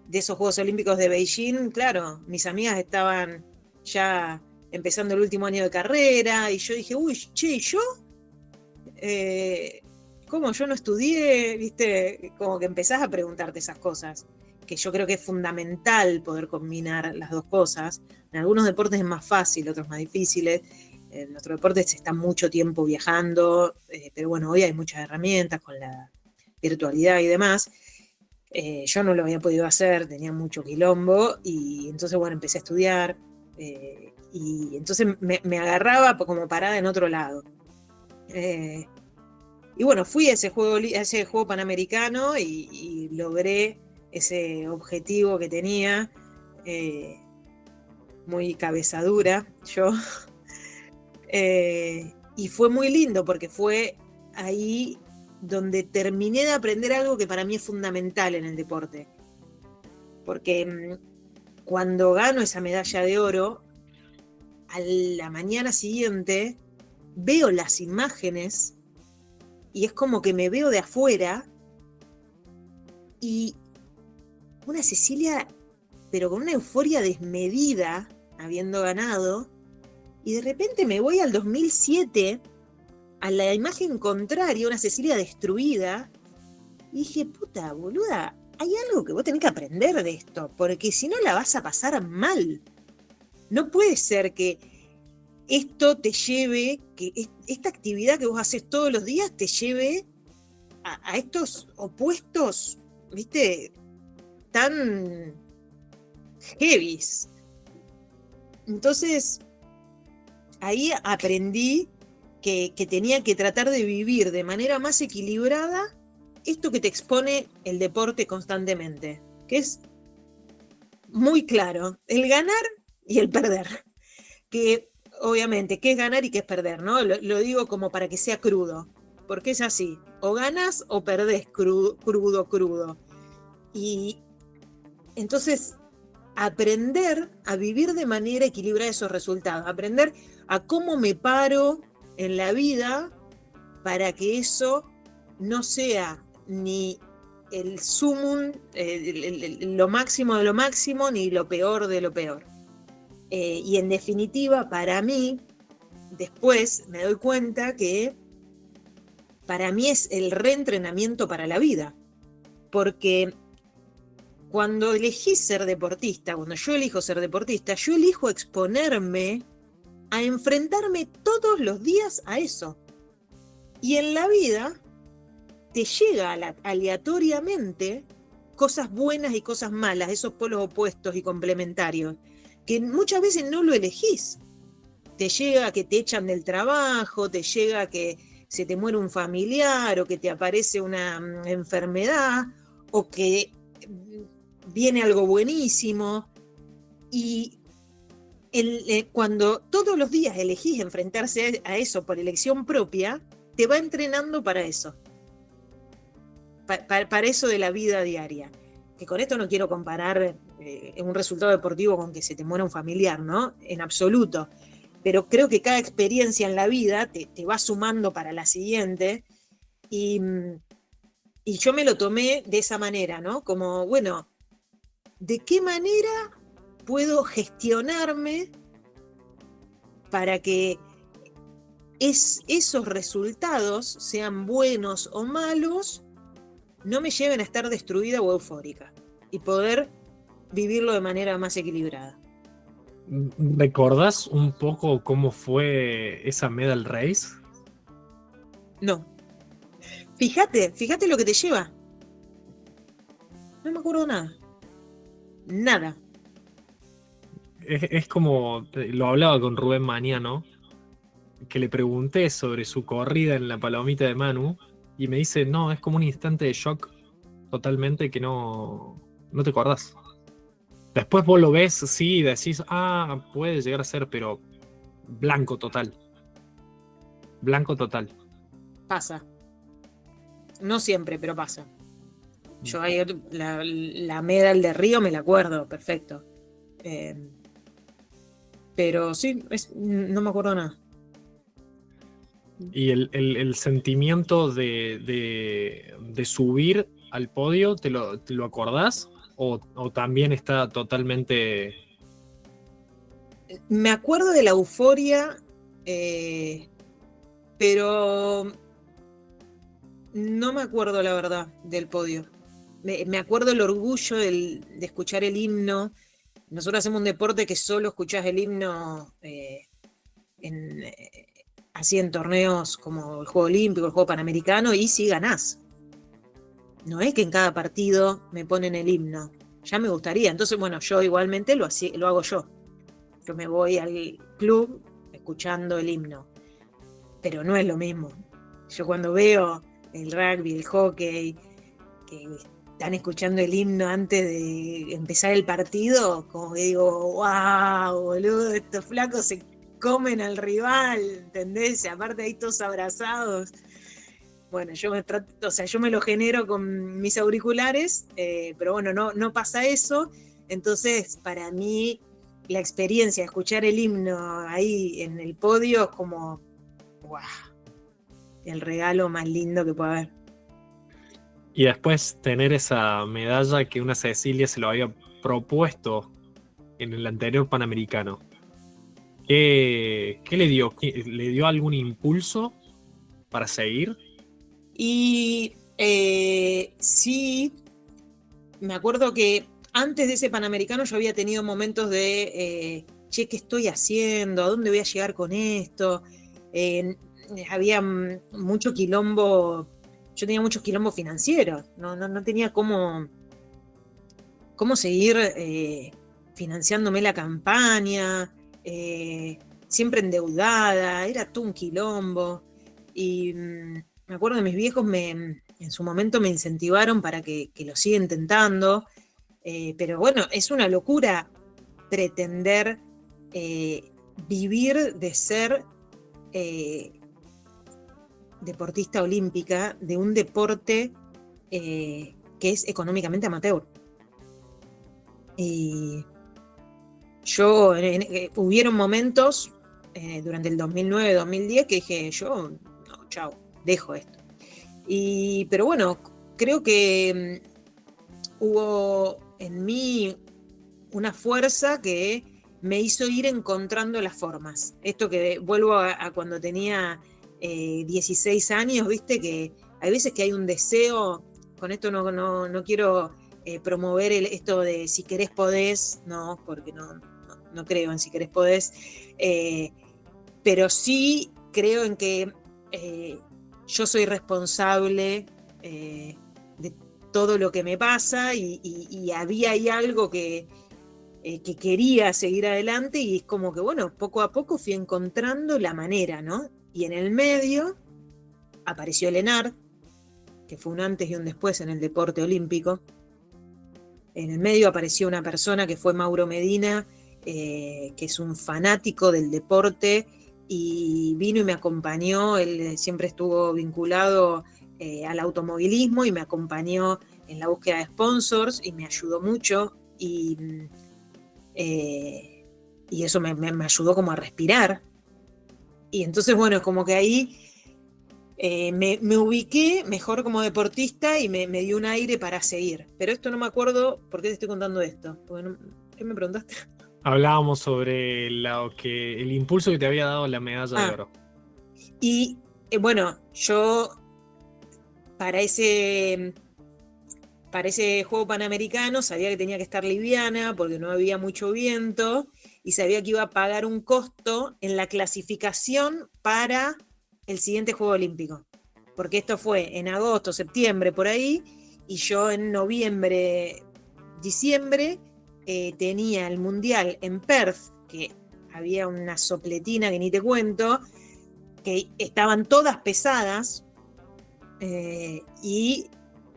Speaker 2: de esos Juegos Olímpicos de Beijing, claro, mis amigas estaban ya empezando el último año de carrera y yo dije, uy, che, ¿y yo? ¿Cómo yo no estudié? ¿Viste? Como que empezás a preguntarte esas cosas, que yo creo que es fundamental poder combinar las dos cosas. En algunos deportes es más fácil, otros más difíciles. En nuestro deporte se está mucho tiempo viajando, pero bueno, hoy hay muchas herramientas con la virtualidad y demás. Yo no lo había podido hacer, tenía mucho quilombo y entonces, bueno, empecé a estudiar y entonces me agarraba como parada en otro lado. Y bueno, fui a ese juego panamericano y logré ese objetivo que tenía, muy cabezadura yo. Y fue muy lindo porque fue ahí donde terminé de aprender algo que para mí es fundamental en el deporte. Porque cuando gano esa medalla de oro, a la mañana siguiente veo las imágenes y es como que me veo de afuera y una Cecilia, pero con una euforia desmedida, habiendo ganado, y de repente me voy al 2007, a la imagen contraria, una Cecilia destruida, y dije, puta, boluda, hay algo que vos tenés que aprender de esto, porque si no la vas a pasar mal. No puede ser que esto te lleve, que esta actividad que vos haces todos los días te lleve a estos opuestos, ¿viste? Tan heavies. Entonces, ahí aprendí que tenía que tratar de vivir de manera más equilibrada esto que te expone el deporte constantemente, que es muy claro, el ganar y el perder. Que obviamente, ¿qué es ganar y qué es perder? ¿No? Lo digo como para que sea crudo, porque es así, o ganas o perdés crudo. Y entonces, aprender a vivir de manera equilibrada esos resultados, aprender a cómo me paro en la vida para que eso no sea ni el sumum, lo máximo de lo máximo, ni lo peor de lo peor. Y en definitiva, para mí, después me doy cuenta que para mí es el reentrenamiento para la vida, porque cuando elegí ser deportista, cuando yo elijo ser deportista, yo elijo exponerme a enfrentarme todos los días a eso. Y en la vida te llega aleatoriamente cosas buenas y cosas malas, esos polos opuestos y complementarios, que muchas veces no lo elegís. Te llega que te echan del trabajo, te llega que se te muere un familiar o que te aparece una enfermedad o que viene algo buenísimo. Y cuando todos los días elegís enfrentarse a eso por elección propia, te va entrenando para eso. Para eso de la vida diaria. Que con esto no quiero comparar un resultado deportivo con que se te muera un familiar, ¿no? En absoluto. Pero creo que cada experiencia en la vida te va sumando para la siguiente. Y yo me lo tomé de esa manera, ¿no? Como, bueno, ¿de qué manera puedo gestionarme para que esos resultados, sean buenos o malos, no me lleven a estar destruida o eufórica y poder vivirlo de manera más equilibrada?
Speaker 1: ¿Recordás un poco cómo fue esa medal race?
Speaker 2: No. Fíjate lo que te lleva. No me acuerdo nada. Nada.
Speaker 1: Es como, lo hablaba con Rubén Mañano, que le pregunté sobre su corrida en la palomita de Manu, y me dice, no, es como un instante de shock totalmente que no te acordás. Después vos lo ves, sí, y decís, puede llegar a ser, pero blanco total. Blanco total.
Speaker 2: Pasa. No siempre, pero pasa. Yo hay la medal de Río me la acuerdo, perfecto. Pero sí, no me acuerdo nada.
Speaker 1: Y el sentimiento de subir al podio, ¿te lo acordás? o también está totalmente...
Speaker 2: Me acuerdo de la euforia, pero no me acuerdo la verdad del podio. Me acuerdo el orgullo de escuchar el himno. Nosotros hacemos un deporte que solo escuchás el himno en, eh, así en torneos como el Juego Olímpico, el Juego Panamericano, y sí ganás. No es que en cada partido me ponen el himno. Ya me gustaría. Entonces, bueno, yo igualmente lo hago yo. Yo me voy al club escuchando el himno. Pero no es lo mismo. Yo cuando veo el rugby, el hockey, que están escuchando el himno antes de empezar el partido, como que digo, wow, boludo, estos flacos se comen al rival, ¿entendés? Aparte ahí todos abrazados. Bueno, yo me lo genero con mis auriculares, pero bueno, no pasa eso. Entonces, para mí, la experiencia de escuchar el himno ahí en el podio es como, wow, el regalo más lindo que puede haber.
Speaker 1: Y después tener esa medalla que una Cecilia se lo había propuesto en el anterior Panamericano. ¿Qué le dio? ¿Le dio algún impulso para seguir?
Speaker 2: Y sí, me acuerdo que antes de ese Panamericano yo había tenido momentos de, che, ¿qué estoy haciendo? ¿A dónde voy a llegar con esto? Había mucho quilombo, yo tenía muchos quilombos financieros, no tenía cómo seguir financiándome la campaña, siempre endeudada, era todo un quilombo. Y me acuerdo que mis viejos en su momento me incentivaron para que lo siga intentando, pero bueno, es una locura pretender vivir de ser deportista olímpica de un deporte que es económicamente amateur. Y yo, hubieron momentos durante el 2009-2010 que dije, yo, no, chao, dejo esto. Pero bueno, creo que hubo en mí una fuerza que me hizo ir encontrando las formas. Esto que vuelvo a cuando tenía 16 años, viste que hay veces que hay un deseo, con esto no quiero promover esto de si querés podés, no, porque no creo en si querés podés, pero sí creo en que yo soy responsable de todo lo que me pasa y había ahí algo que quería seguir adelante y es como que, bueno, poco a poco fui encontrando la manera, ¿no? Y en el medio apareció el ENAR, que fue un antes y un después en el deporte olímpico. En el medio apareció una persona que fue Mauro Medina, que es un fanático del deporte y vino y me acompañó. Él siempre estuvo vinculado al automovilismo y me acompañó en la búsqueda de sponsors y me ayudó mucho y eso me ayudó como a respirar. Y entonces, bueno, es como que ahí me ubiqué mejor como deportista y me dio un aire para seguir. Pero esto no me acuerdo por qué te estoy contando esto. ¿Qué me preguntaste?
Speaker 1: Hablábamos sobre el impulso que te había dado la medalla de oro.
Speaker 2: Y bueno, yo para ese juego panamericano sabía que tenía que estar liviana porque no había mucho viento y sabía que iba a pagar un costo en la clasificación para el siguiente Juego Olímpico. Porque esto fue en agosto, septiembre, por ahí, y yo en noviembre, diciembre, tenía el Mundial en Perth, que había una sopletina que ni te cuento, que estaban todas pesadas, y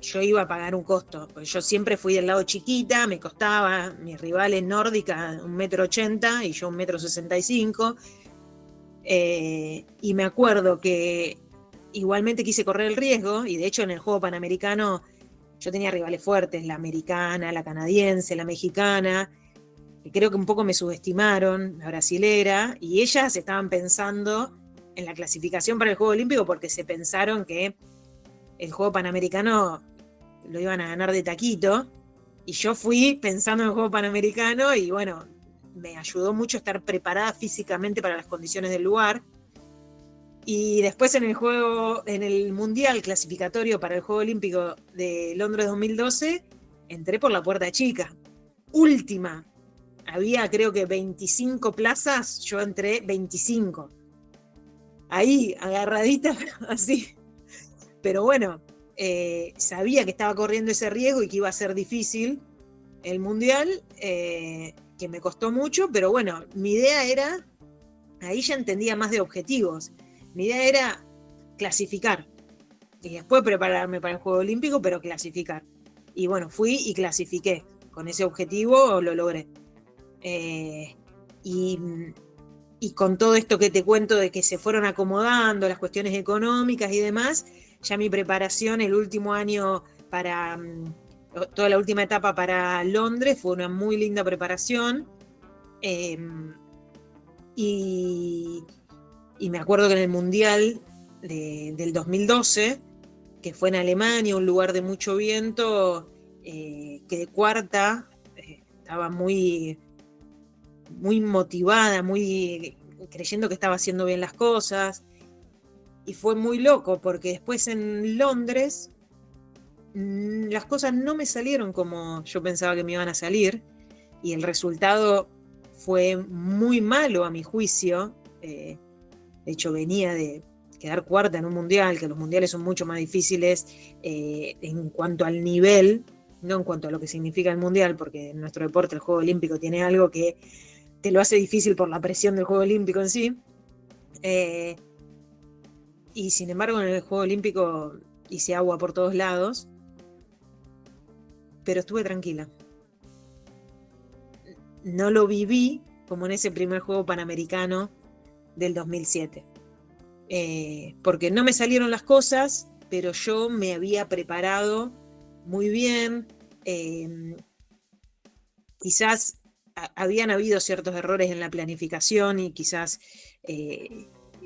Speaker 2: yo iba a pagar un costo, porque yo siempre fui del lado chiquita, me costaba, mis rivales nórdicas 1,80 m y yo 1,65 m, y me acuerdo que igualmente quise correr el riesgo, y de hecho en el Juego Panamericano yo tenía rivales fuertes, la americana, la canadiense, la mexicana, que creo que un poco me subestimaron, la brasilera, y ellas estaban pensando en la clasificación para el Juego Olímpico porque se pensaron que el Juego Panamericano lo iban a ganar de taquito, Y yo fui pensando en el juego panamericano y bueno, me ayudó mucho estar preparada físicamente para las condiciones del lugar. Y después en el Mundial clasificatorio para el Juego Olímpico de Londres 2012, entré por la puerta chica. Última. Había creo que 25 plazas, yo entré 25. Ahí, agarradita, así. Pero bueno, sabía que estaba corriendo ese riesgo y que iba a ser difícil el Mundial, que me costó mucho, pero bueno, mi idea era, ahí ya entendía más de objetivos. Mi idea era clasificar y después prepararme para el Juego Olímpico, pero clasificar. Y bueno, fui y clasifiqué. Con ese objetivo lo logré. Y, y con todo esto que te cuento de que se fueron acomodando las cuestiones económicas y demás, ya mi preparación el último año para toda la última etapa para Londres fue una muy linda preparación. Eh, y, y me acuerdo que en el Mundial del 2012, que fue en Alemania, un lugar de mucho viento, quedé cuarta, estaba muy, muy motivada, muy creyendo que estaba haciendo bien las cosas, y fue muy loco porque después en Londres las cosas no me salieron como yo pensaba que me iban a salir, y el resultado fue muy malo a mi juicio. De hecho, venía de quedar cuarta en un mundial, que los mundiales son mucho más difíciles en cuanto al nivel, no en cuanto a lo que significa el mundial, porque en nuestro deporte el Juego Olímpico tiene algo que te lo hace difícil por la presión del Juego Olímpico en sí. Y sin embargo, en el Juego Olímpico hice agua por todos lados, pero estuve tranquila. No lo viví como en ese primer juego panamericano del 2007. Porque no me salieron las cosas, pero yo me había preparado muy bien. Quizás habían habido ciertos errores en la planificación y quizás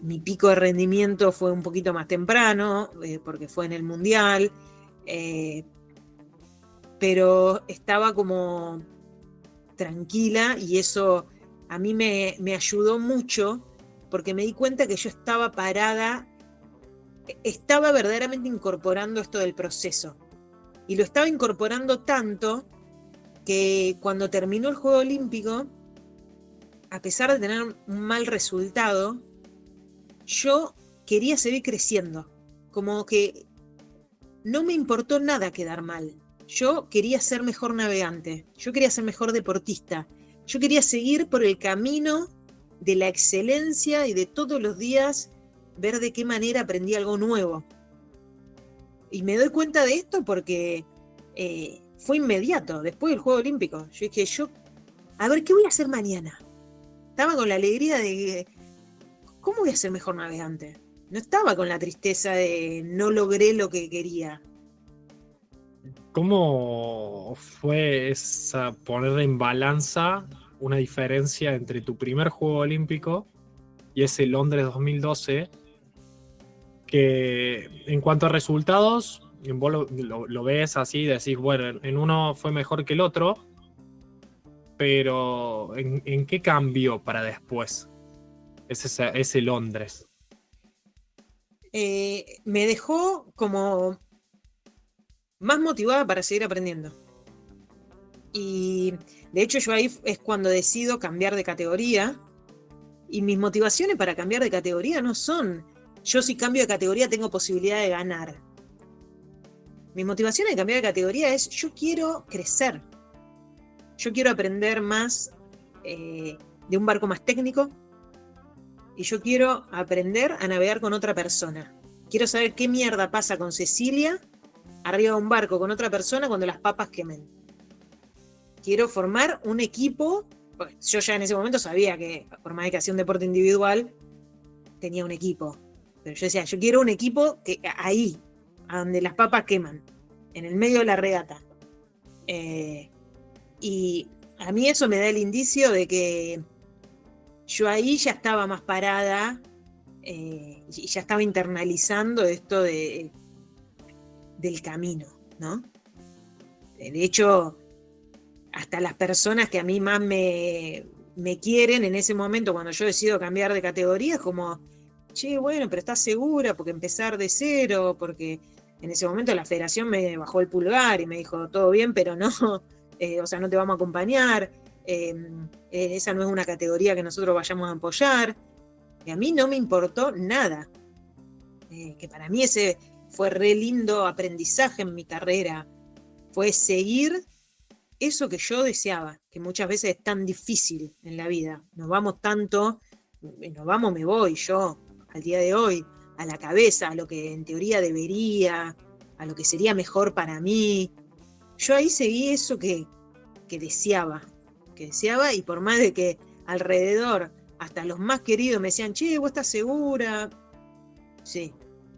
Speaker 2: mi pico de rendimiento fue un poquito más temprano, porque fue en el Mundial, pero estaba como tranquila y eso a mí me ayudó mucho porque me di cuenta que yo estaba parada, estaba verdaderamente incorporando esto del proceso. Y lo estaba incorporando tanto que cuando terminó el Juego Olímpico, a pesar de tener un mal resultado, yo quería seguir creciendo. Como que no me importó nada quedar mal. Yo quería ser mejor navegante, yo quería ser mejor deportista, yo quería seguir por el camino de la excelencia y de todos los días ver de qué manera aprendí algo nuevo. Y me doy cuenta de esto porque fue inmediato, después del Juego Olímpico. Yo dije, a ver, ¿qué voy a hacer mañana? Estaba con la alegría de, ¿cómo voy a ser mejor navegante? No estaba con la tristeza de no logré lo que quería.
Speaker 1: ¿Cómo fue esa poner en balanza una diferencia entre tu primer Juego Olímpico y ese Londres 2012? Que en cuanto a resultados, vos lo ves así, decís, bueno, en uno fue mejor que el otro, pero ¿en qué cambió para después ese Londres?
Speaker 2: Me dejó como más motivada para seguir aprendiendo. Y de hecho yo ahí es cuando decido cambiar de categoría. Y mis motivaciones para cambiar de categoría no son, yo si cambio de categoría tengo posibilidad de ganar. Mi motivación de cambiar de categoría es, yo quiero crecer. Yo quiero aprender más de un barco más técnico. Y yo quiero aprender a navegar con otra persona. Quiero saber qué mierda pasa con Cecilia arriba de un barco con otra persona cuando las papas quemen. Quiero formar un equipo. Yo ya en ese momento sabía que por más que hacía un deporte individual, tenía un equipo. Pero yo decía, yo quiero un equipo que ahí, a donde las papas queman, en el medio de la regata. Y a mí eso me da el indicio de que yo ahí ya estaba más parada y ya estaba internalizando esto del camino, ¿no? De hecho, hasta las personas que a mí más me quieren en ese momento, cuando yo decido cambiar de categoría, es como, che, bueno, pero ¿estás segura? Porque empezar de cero, porque en ese momento la federación me bajó el pulgar y me dijo, todo bien, pero no, o sea, no te vamos a acompañar, esa no es una categoría que nosotros vayamos a apoyar. Y a mí no me importó nada. Que para mí ese fue re lindo aprendizaje en mi carrera. Fue seguir eso que yo deseaba, que muchas veces es tan difícil en la vida. Nos vamos tanto, nos vamos, me voy yo, al día de hoy, a la cabeza, a lo que en teoría debería, a lo que sería mejor para mí. Yo ahí seguí eso que deseaba, y por más de que alrededor, hasta los más queridos me decían, che, ¿vos estás segura? Sí,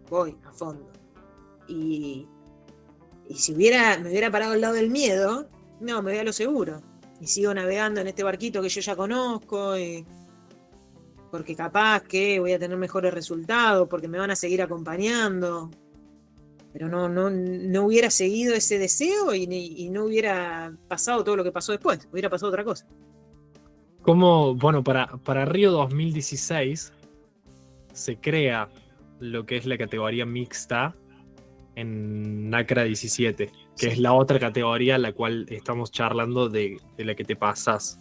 Speaker 2: voy a fondo. Y si me hubiera parado al lado del miedo, no, me voy a lo seguro. Y sigo navegando en este barquito que yo ya conozco, porque capaz que voy a tener mejores resultados, porque me van a seguir acompañando. Pero no hubiera seguido ese deseo y no hubiera pasado todo lo que pasó después, hubiera pasado otra cosa.
Speaker 1: Como, bueno, para Río 2016 se crea lo que es la categoría mixta en NACRA 17, que
Speaker 2: Sí.
Speaker 1: es la otra categoría a la cual estamos charlando de la que te pasas.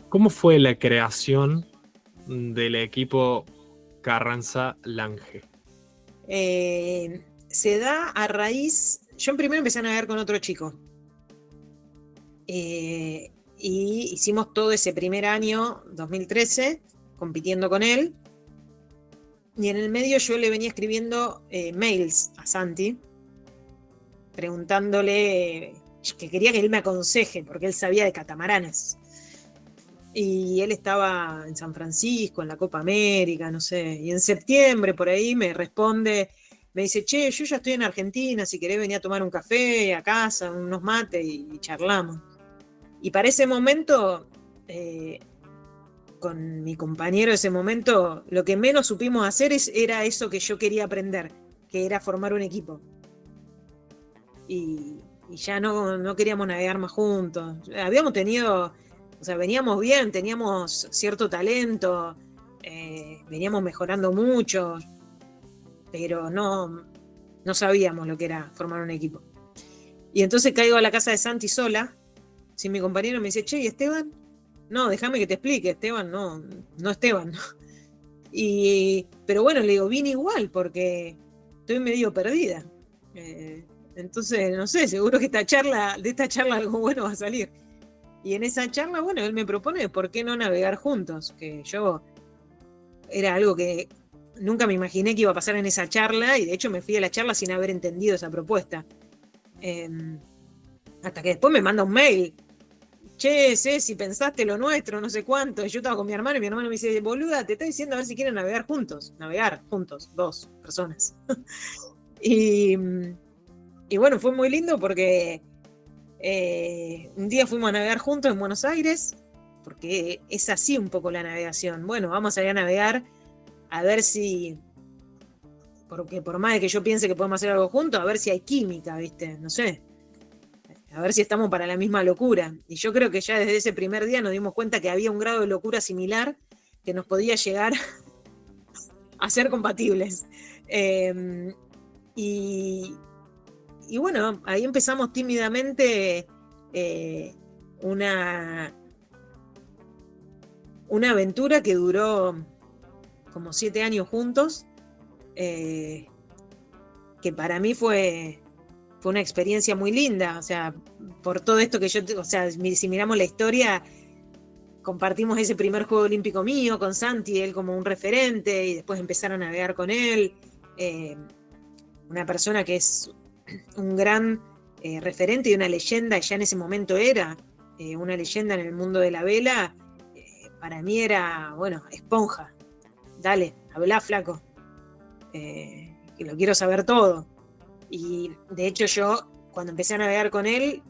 Speaker 1: ¿Cómo fue la creación del equipo Carranza-Lange?
Speaker 2: Se da a raíz. Yo primero empecé a navegar con otro chico. Y hicimos todo ese primer año, 2013, compitiendo con él. Y en el medio yo le venía escribiendo mails a Santi, preguntándole que quería que él me aconseje, porque él sabía de catamaranes. Y él estaba en San Francisco, en la Copa América, no sé. Y en septiembre, por ahí, me responde, me dice, che, yo ya estoy en Argentina, si querés venir a tomar un café a casa, unos mates y charlamos. Y para ese momento, con mi compañero de ese momento, lo que menos supimos hacer era eso que yo quería aprender, que era formar un equipo. Y ya no queríamos navegar más juntos. Habíamos tenido, o sea, veníamos bien, teníamos cierto talento, veníamos mejorando mucho, pero no sabíamos lo que era formar un equipo. Y entonces caigo a la casa de Santi sola, sin mi compañero, me dice, che, ¿y Esteban? No, déjame que te explique, Esteban, no Esteban. Pero bueno, le digo, vine igual porque estoy medio perdida. Entonces, no sé, seguro que de esta charla algo bueno va a salir. Y en esa charla, bueno, él me propone por qué no navegar juntos, que yo era algo que nunca me imaginé que iba a pasar en esa charla, y de hecho me fui a la charla sin haber entendido esa propuesta. Hasta que después me manda un mail. Che, si pensaste lo nuestro, no sé cuánto. Y yo estaba con mi hermano y mi hermano me dice, boluda, te está diciendo a ver si quieren navegar juntos, dos personas. y bueno, fue muy lindo porque un día fuimos a navegar juntos en Buenos Aires, porque es así un poco la navegación. Bueno, vamos a ir a navegar a ver si, porque por más de que yo piense que podemos hacer algo juntos, a ver si hay química, ¿viste? No sé. A ver si estamos para la misma locura. Y yo creo que ya desde ese primer día nos dimos cuenta que había un grado de locura similar que nos podía llegar a ser compatibles. Y bueno, ahí empezamos tímidamente una aventura que duró como 7 años juntos, que para mí fue una experiencia muy linda, o sea, por todo esto que o sea, si miramos la historia, compartimos ese primer juego olímpico mío con Santi, él como un referente, y después empezar a navegar con él, una persona que es un gran referente y una leyenda, y ya en ese momento era una leyenda en el mundo de la vela. Para mí era, bueno, esponja, dale, habla flaco, que lo quiero saber todo. Y de hecho yo, cuando empecé a navegar con él,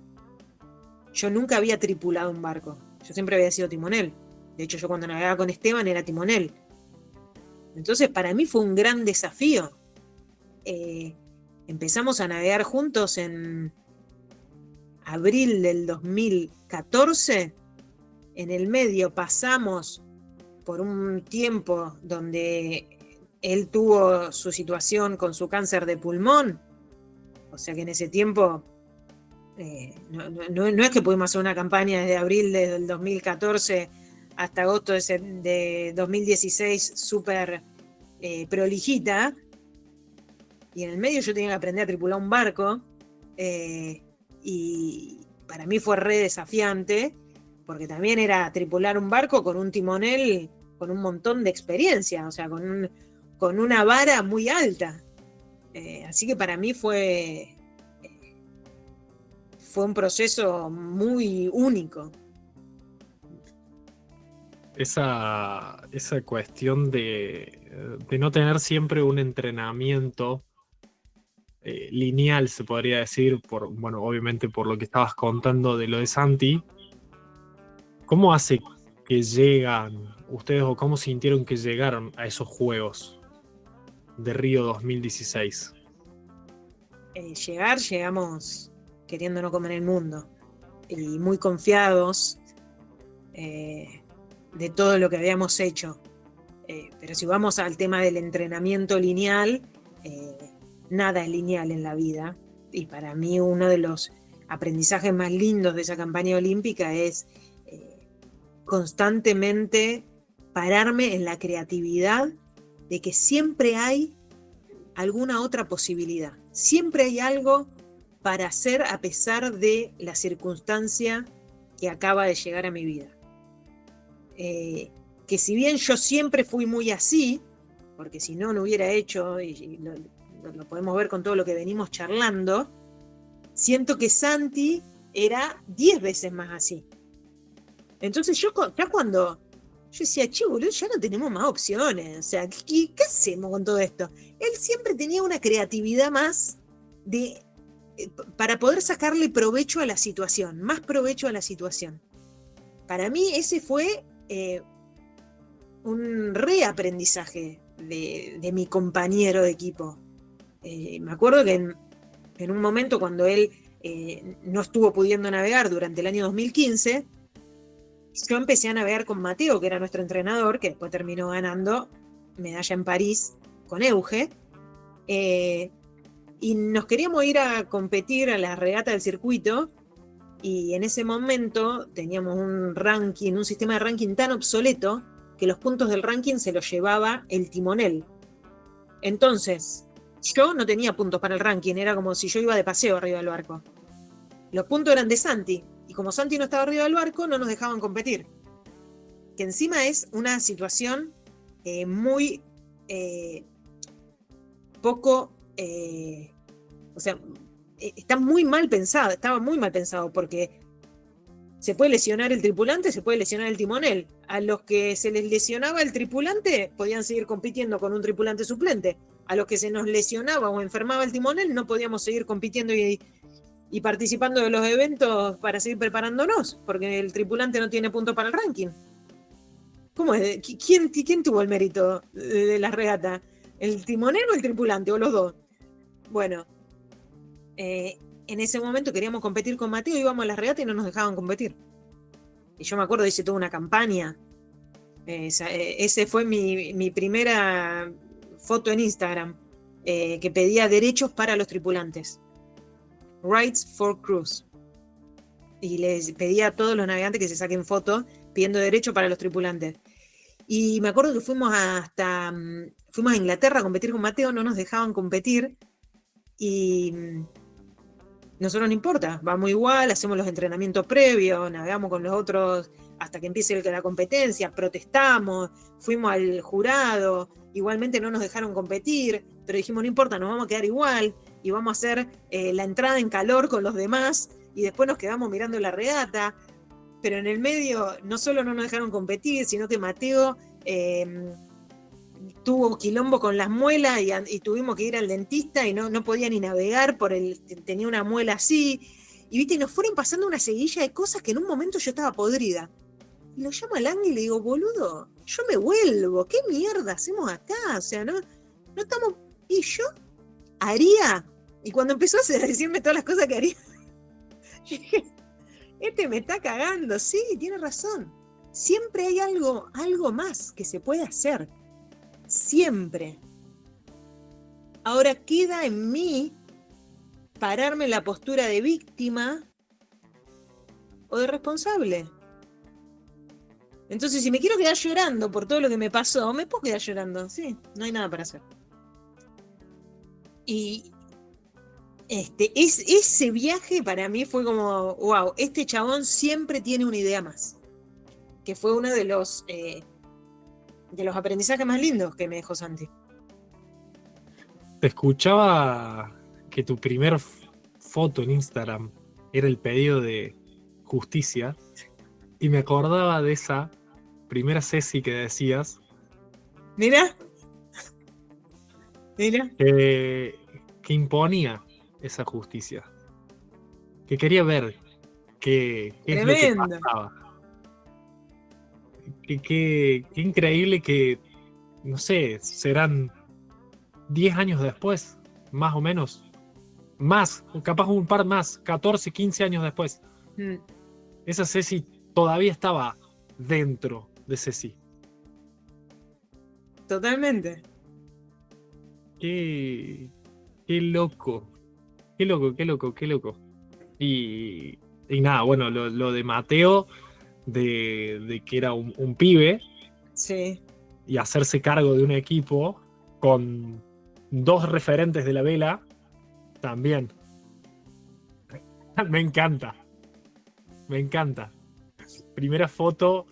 Speaker 2: yo nunca había tripulado un barco. Yo siempre había sido timonel. De hecho, yo cuando navegaba con Esteban era timonel. Entonces, para mí fue un gran desafío. Empezamos a navegar juntos abril del 2014, en el medio pasamos por un tiempo donde él tuvo su situación con su cáncer de pulmón, o sea que en ese tiempo no es que pudimos hacer una campaña desde abril del 2014 hasta agosto de 2016 súper prolijita, y en el medio yo tenía que aprender a tripular un barco, y para mí fue re desafiante, porque también era tripular un barco con un timonel con un montón de experiencia, o sea, con una vara muy alta. Así que para mí fue un proceso muy único.
Speaker 1: Esa cuestión de no tener siempre un entrenamiento lineal, se podría decir, bueno, obviamente por lo que estabas contando de lo de Santi, ¿cómo hace que llegan ustedes o cómo sintieron que llegaron a esos Juegos de Río 2016?
Speaker 2: Llegamos queriendo no comer el mundo y muy confiados de todo lo que habíamos hecho. Pero si vamos al tema del entrenamiento lineal, nada es lineal en la vida, y para mí uno de los aprendizajes más lindos de esa campaña olímpica es constantemente pararme en la creatividad de que siempre hay alguna otra posibilidad, siempre hay algo para hacer a pesar de la circunstancia que acaba de llegar a mi vida. Que si bien yo siempre fui muy así, porque si no hubiera hecho, y lo podemos ver con todo lo que venimos charlando, siento que Santi era 10 veces más así. Entonces yo ya cuando yo decía, che, boludo, ya no tenemos más opciones, o sea, ¿qué hacemos con todo esto? Él siempre tenía una creatividad más para poder sacarle provecho a la situación, más provecho a la situación. Para mí ese fue un reaprendizaje de mi compañero de equipo. Me acuerdo que en un momento cuando él no estuvo pudiendo navegar durante el año 2015, yo empecé a navegar con Mateo, que era nuestro entrenador, que después terminó ganando medalla en París con Euge, y nos queríamos ir a competir a la regata del circuito, y en ese momento teníamos un sistema de ranking tan obsoleto que los puntos del ranking se los llevaba el timonel. Entonces, yo no tenía puntos para el ranking, era como si yo iba de paseo arriba del barco. Los puntos eran de Santi, y como Santi no estaba arriba del barco, no nos dejaban competir. Que encima es una situación muy poco, o sea, está muy mal pensado, estaba muy mal pensado, porque se puede lesionar el tripulante, se puede lesionar el timonel. A los que se les lesionaba el tripulante podían seguir compitiendo con un tripulante suplente. A los que se nos lesionaba o enfermaba el timonel no podíamos seguir compitiendo y participando de los eventos para seguir preparándonos, porque el tripulante no tiene puntos para el ranking. ¿Cómo es? ¿Quién tuvo el mérito de la regata? ¿El timonel o el tripulante? ¿O los dos? Bueno, en ese momento queríamos competir con Mateo, íbamos a la regata y no nos dejaban competir. Y yo me acuerdo, hice toda una campaña. Ese fue mi primera foto en Instagram, que pedía derechos para los tripulantes. Rights for Cruise. Y les pedía a todos los navegantes que se saquen fotos pidiendo derecho para los tripulantes. Y me acuerdo que fuimos a Inglaterra a competir con Mateo, no nos dejaban competir, y nosotros no importa, vamos igual, hacemos los entrenamientos previos, navegamos con los otros hasta que empiece la competencia, protestamos, fuimos al jurado, igualmente no nos dejaron competir, pero dijimos no importa, nos vamos a quedar igual y vamos a hacer la entrada en calor con los demás, y después nos quedamos mirando la regata. Pero en el medio no solo no nos dejaron competir, sino que Mateo tuvo quilombo con las muelas y tuvimos que ir al dentista y no podía ni navegar, tenía una muela así. Y viste, nos fueron pasando una seguilla de cosas que en un momento yo estaba podrida. Y lo llamo al ángel y le digo, boludo, yo me vuelvo, ¿qué mierda hacemos acá? O sea, no estamos... Y yo haría, y cuando empezó a decirme todas las cosas que haría, Este me está cagando, sí, tiene razón. Siempre hay algo más que se puede hacer. Siempre. Ahora queda en mí pararme en la postura de víctima o de responsable. Entonces, si me quiero quedar llorando por todo lo que me pasó, me puedo quedar llorando, sí, no hay nada para hacer. Y ese viaje para mí fue como, wow, este chabón siempre tiene una idea más. Que fue uno de los aprendizajes más lindos que me dejó Santi.
Speaker 1: Te escuchaba que tu primer foto en Instagram era el pedido de justicia y me acordaba de esa primera Ceci que decías
Speaker 2: Mira,
Speaker 1: que imponía esa justicia, que quería ver qué es lo que
Speaker 2: tremendo.
Speaker 1: pasaba. Qué increíble que, no sé, serán 10 años después, más o menos, más, capaz un par más, 14, 15 años después.
Speaker 2: Mm,
Speaker 1: Esa Ceci todavía estaba dentro de Ceci.
Speaker 2: totalmente.
Speaker 1: Qué, qué loco, qué loco, qué loco, qué loco. Y nada, bueno, lo de Mateo, de que era un pibe
Speaker 2: Sí,
Speaker 1: y hacerse cargo de un equipo con dos referentes de la vela, también. Me encanta, me encanta. Primera foto,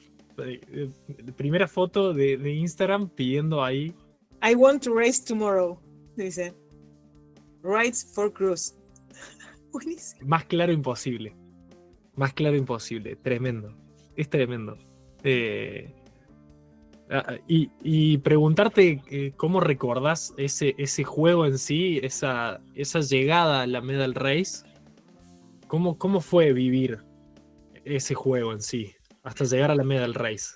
Speaker 1: primera foto de Instagram pidiendo ahí.
Speaker 2: I want to race tomorrow, dice. Rides for cruise. Buenísimo.
Speaker 1: Más claro imposible. Más claro imposible. Tremendo. Es tremendo. Y preguntarte cómo recordás ese juego en sí, esa llegada a la Medal Race. ¿Cómo fue vivir ese juego en sí hasta llegar a la Medal Race?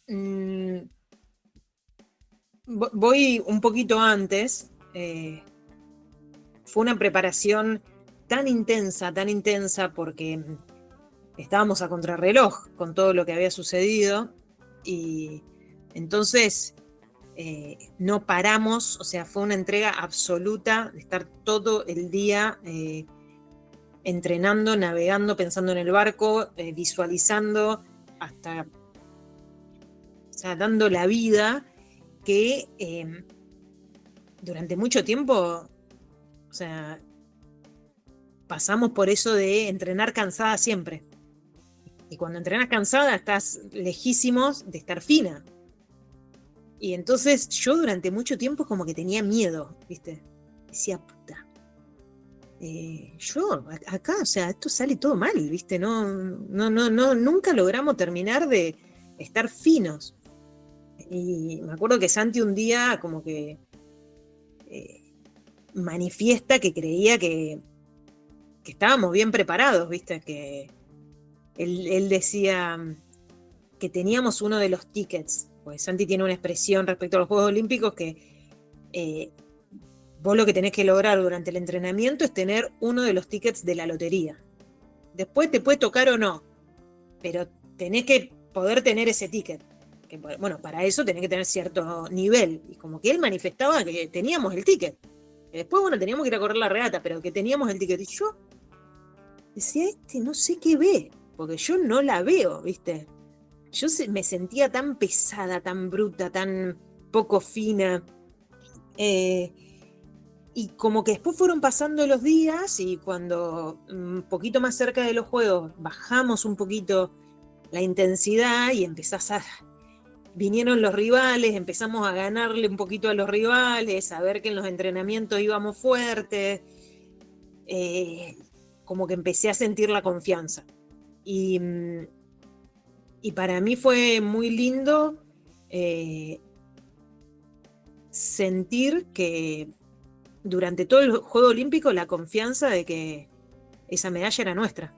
Speaker 2: Mm, voy un poquito antes. Fue una preparación tan intensa, porque estábamos a contrarreloj con todo lo que había sucedido. Y entonces no paramos, o sea, fue una entrega absoluta de estar todo el día entrenando, navegando, pensando en el barco, visualizando, hasta, o sea, dando la vida, que durante mucho tiempo, o sea, pasamos por eso de entrenar cansada siempre. Y cuando entrenas cansada estás lejísimos de estar fina. Y entonces yo durante mucho tiempo como que tenía miedo, ¿viste? Decía, puta, yo acá, o sea, esto sale todo mal, ¿viste? No, nunca logramos terminar de estar finos. Y me acuerdo que Santi un día como que manifiesta que creía que estábamos bien preparados, ¿viste? Que él decía que teníamos uno de los tickets, pues Santi tiene una expresión respecto a los Juegos Olímpicos que vos lo que tenés que lograr durante el entrenamiento es tener uno de los tickets de la lotería. Después te puede tocar o no, pero tenés que poder tener ese ticket. Que, bueno, para eso tenés que tener cierto nivel. Y como que él manifestaba que teníamos el ticket. Que después, bueno, teníamos que ir a correr la regata, pero que teníamos el ticket. Y yo decía, no sé qué ve, porque yo no la veo, ¿viste? Yo me sentía tan pesada, tan bruta, tan poco fina. Y como que después fueron pasando los días y cuando un poquito más cerca de los juegos bajamos un poquito la intensidad y vinieron los rivales, empezamos a ganarle un poquito a los rivales, a ver que en los entrenamientos íbamos fuertes, como que empecé a sentir la confianza. Y para mí fue muy lindo sentir que durante todo el Juego Olímpico la confianza de que esa medalla era nuestra,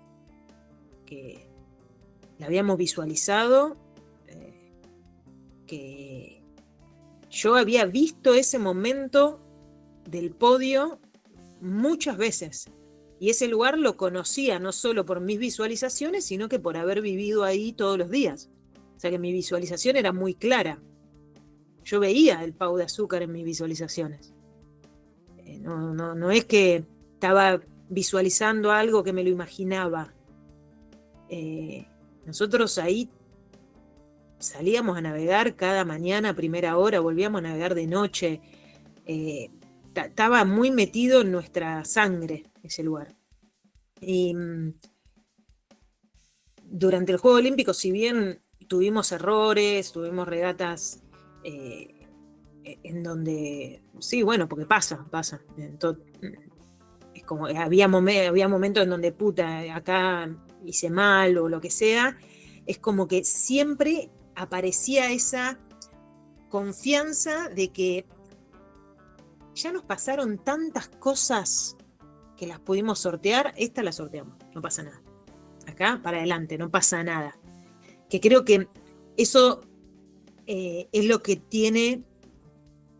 Speaker 2: que la habíamos visualizado, que yo había visto ese momento del podio muchas veces Y ese lugar lo conocía no solo por mis visualizaciones, sino que por haber vivido ahí todos los días. O sea que mi visualización era muy clara. Yo veía el Pau de Azúcar en mis visualizaciones. No es que estaba visualizando algo que me lo imaginaba. Nosotros ahí salíamos a navegar cada mañana a primera hora, volvíamos a navegar de noche. Estaba muy metido en nuestra sangre ese lugar. Y durante el Juego Olímpico, si bien tuvimos errores, tuvimos regatas en donde, sí, bueno, porque pasa. Es como, había momentos en donde, puta, acá hice mal o lo que sea. Es como que siempre aparecía esa confianza de que ya nos pasaron tantas cosas que las pudimos sortear, esta la sorteamos, no pasa nada. Acá, para adelante, no pasa nada. Que creo que eso es lo que tiene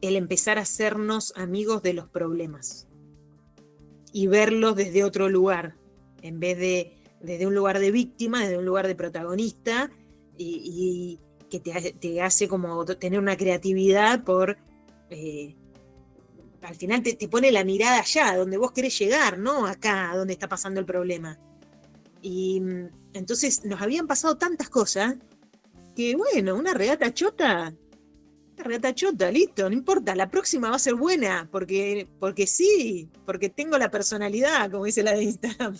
Speaker 2: el empezar a hacernos amigos de los problemas y verlos desde otro lugar, en vez de desde un lugar de víctima, desde un lugar de protagonista, y que te hace como tener una creatividad por... al final te pone la mirada allá, donde vos querés llegar, ¿no? Acá, donde está pasando el problema. Y entonces nos habían pasado tantas cosas que, bueno, una regata chota, listo, no importa, la próxima va a ser buena, porque sí, porque tengo la personalidad, como dice la de Instagram,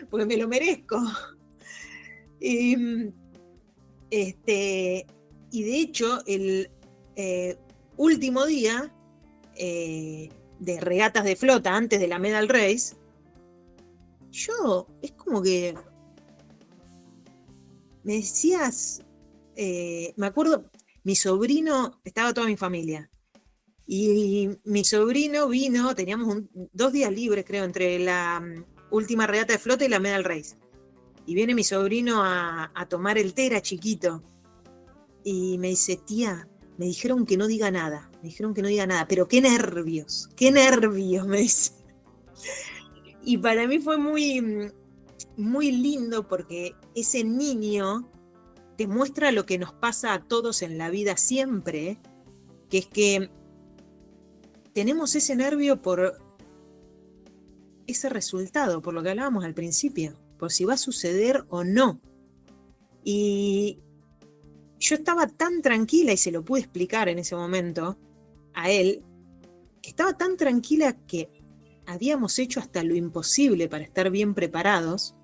Speaker 2: porque me lo merezco. Y, y de hecho, el último día de regatas de flota antes de la Medal Race, es como que me decías, me acuerdo, mi sobrino, estaba toda mi familia, y mi sobrino vino, teníamos 2 días libres, creo, entre la última regata de flota y la Medal Race. Y viene mi sobrino a tomar el té, era chiquito, y me dice, tía, me dijeron que no diga nada, pero qué nervios, me dice. Y para mí fue muy, muy lindo porque ese niño te muestra lo que nos pasa a todos en la vida siempre, que es que tenemos ese nervio por ese resultado, por lo que hablábamos al principio, por si va a suceder o no. Y yo estaba tan tranquila, y se lo pude explicar en ese momento a él, que estaba tan tranquila que habíamos hecho hasta lo imposible para estar bien preparados,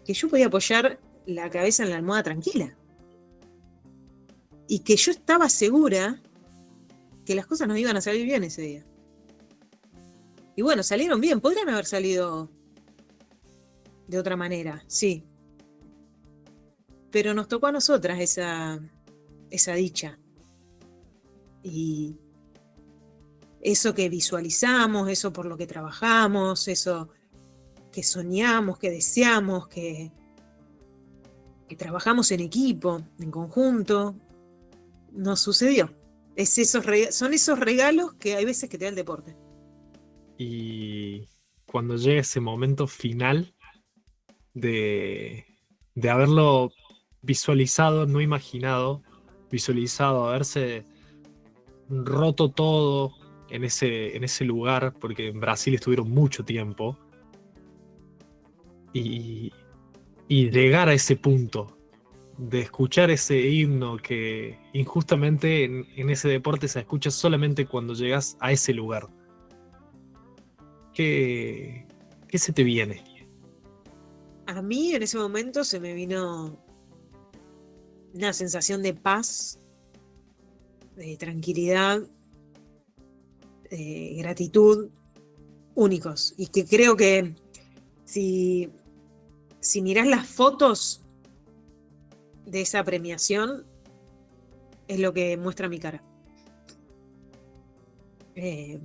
Speaker 2: que yo podía apoyar la cabeza en la almohada tranquila. Y que yo estaba segura que las cosas nos iban a salir bien ese día. Y bueno, salieron bien, podrían haber salido de otra manera, sí. Pero nos tocó a nosotras esa dicha. Y eso que visualizamos, eso por lo que trabajamos, eso que soñamos, que deseamos, que trabajamos en equipo, en conjunto, nos sucedió. Son esos regalos que hay veces que te da el deporte.
Speaker 1: Y cuando llega ese momento final de haberlo visualizado, no imaginado, visualizado, haberse roto todo en ese lugar, porque en Brasil estuvieron mucho tiempo, y llegar a ese punto de escuchar ese himno que injustamente en ese deporte se escucha solamente cuando llegas a ese lugar. ¿Qué se te viene?
Speaker 2: A mí en ese momento se me vino una sensación de paz, de tranquilidad, de gratitud, únicos. Y que creo que si mirás las fotos de esa premiación, es lo que muestra mi cara.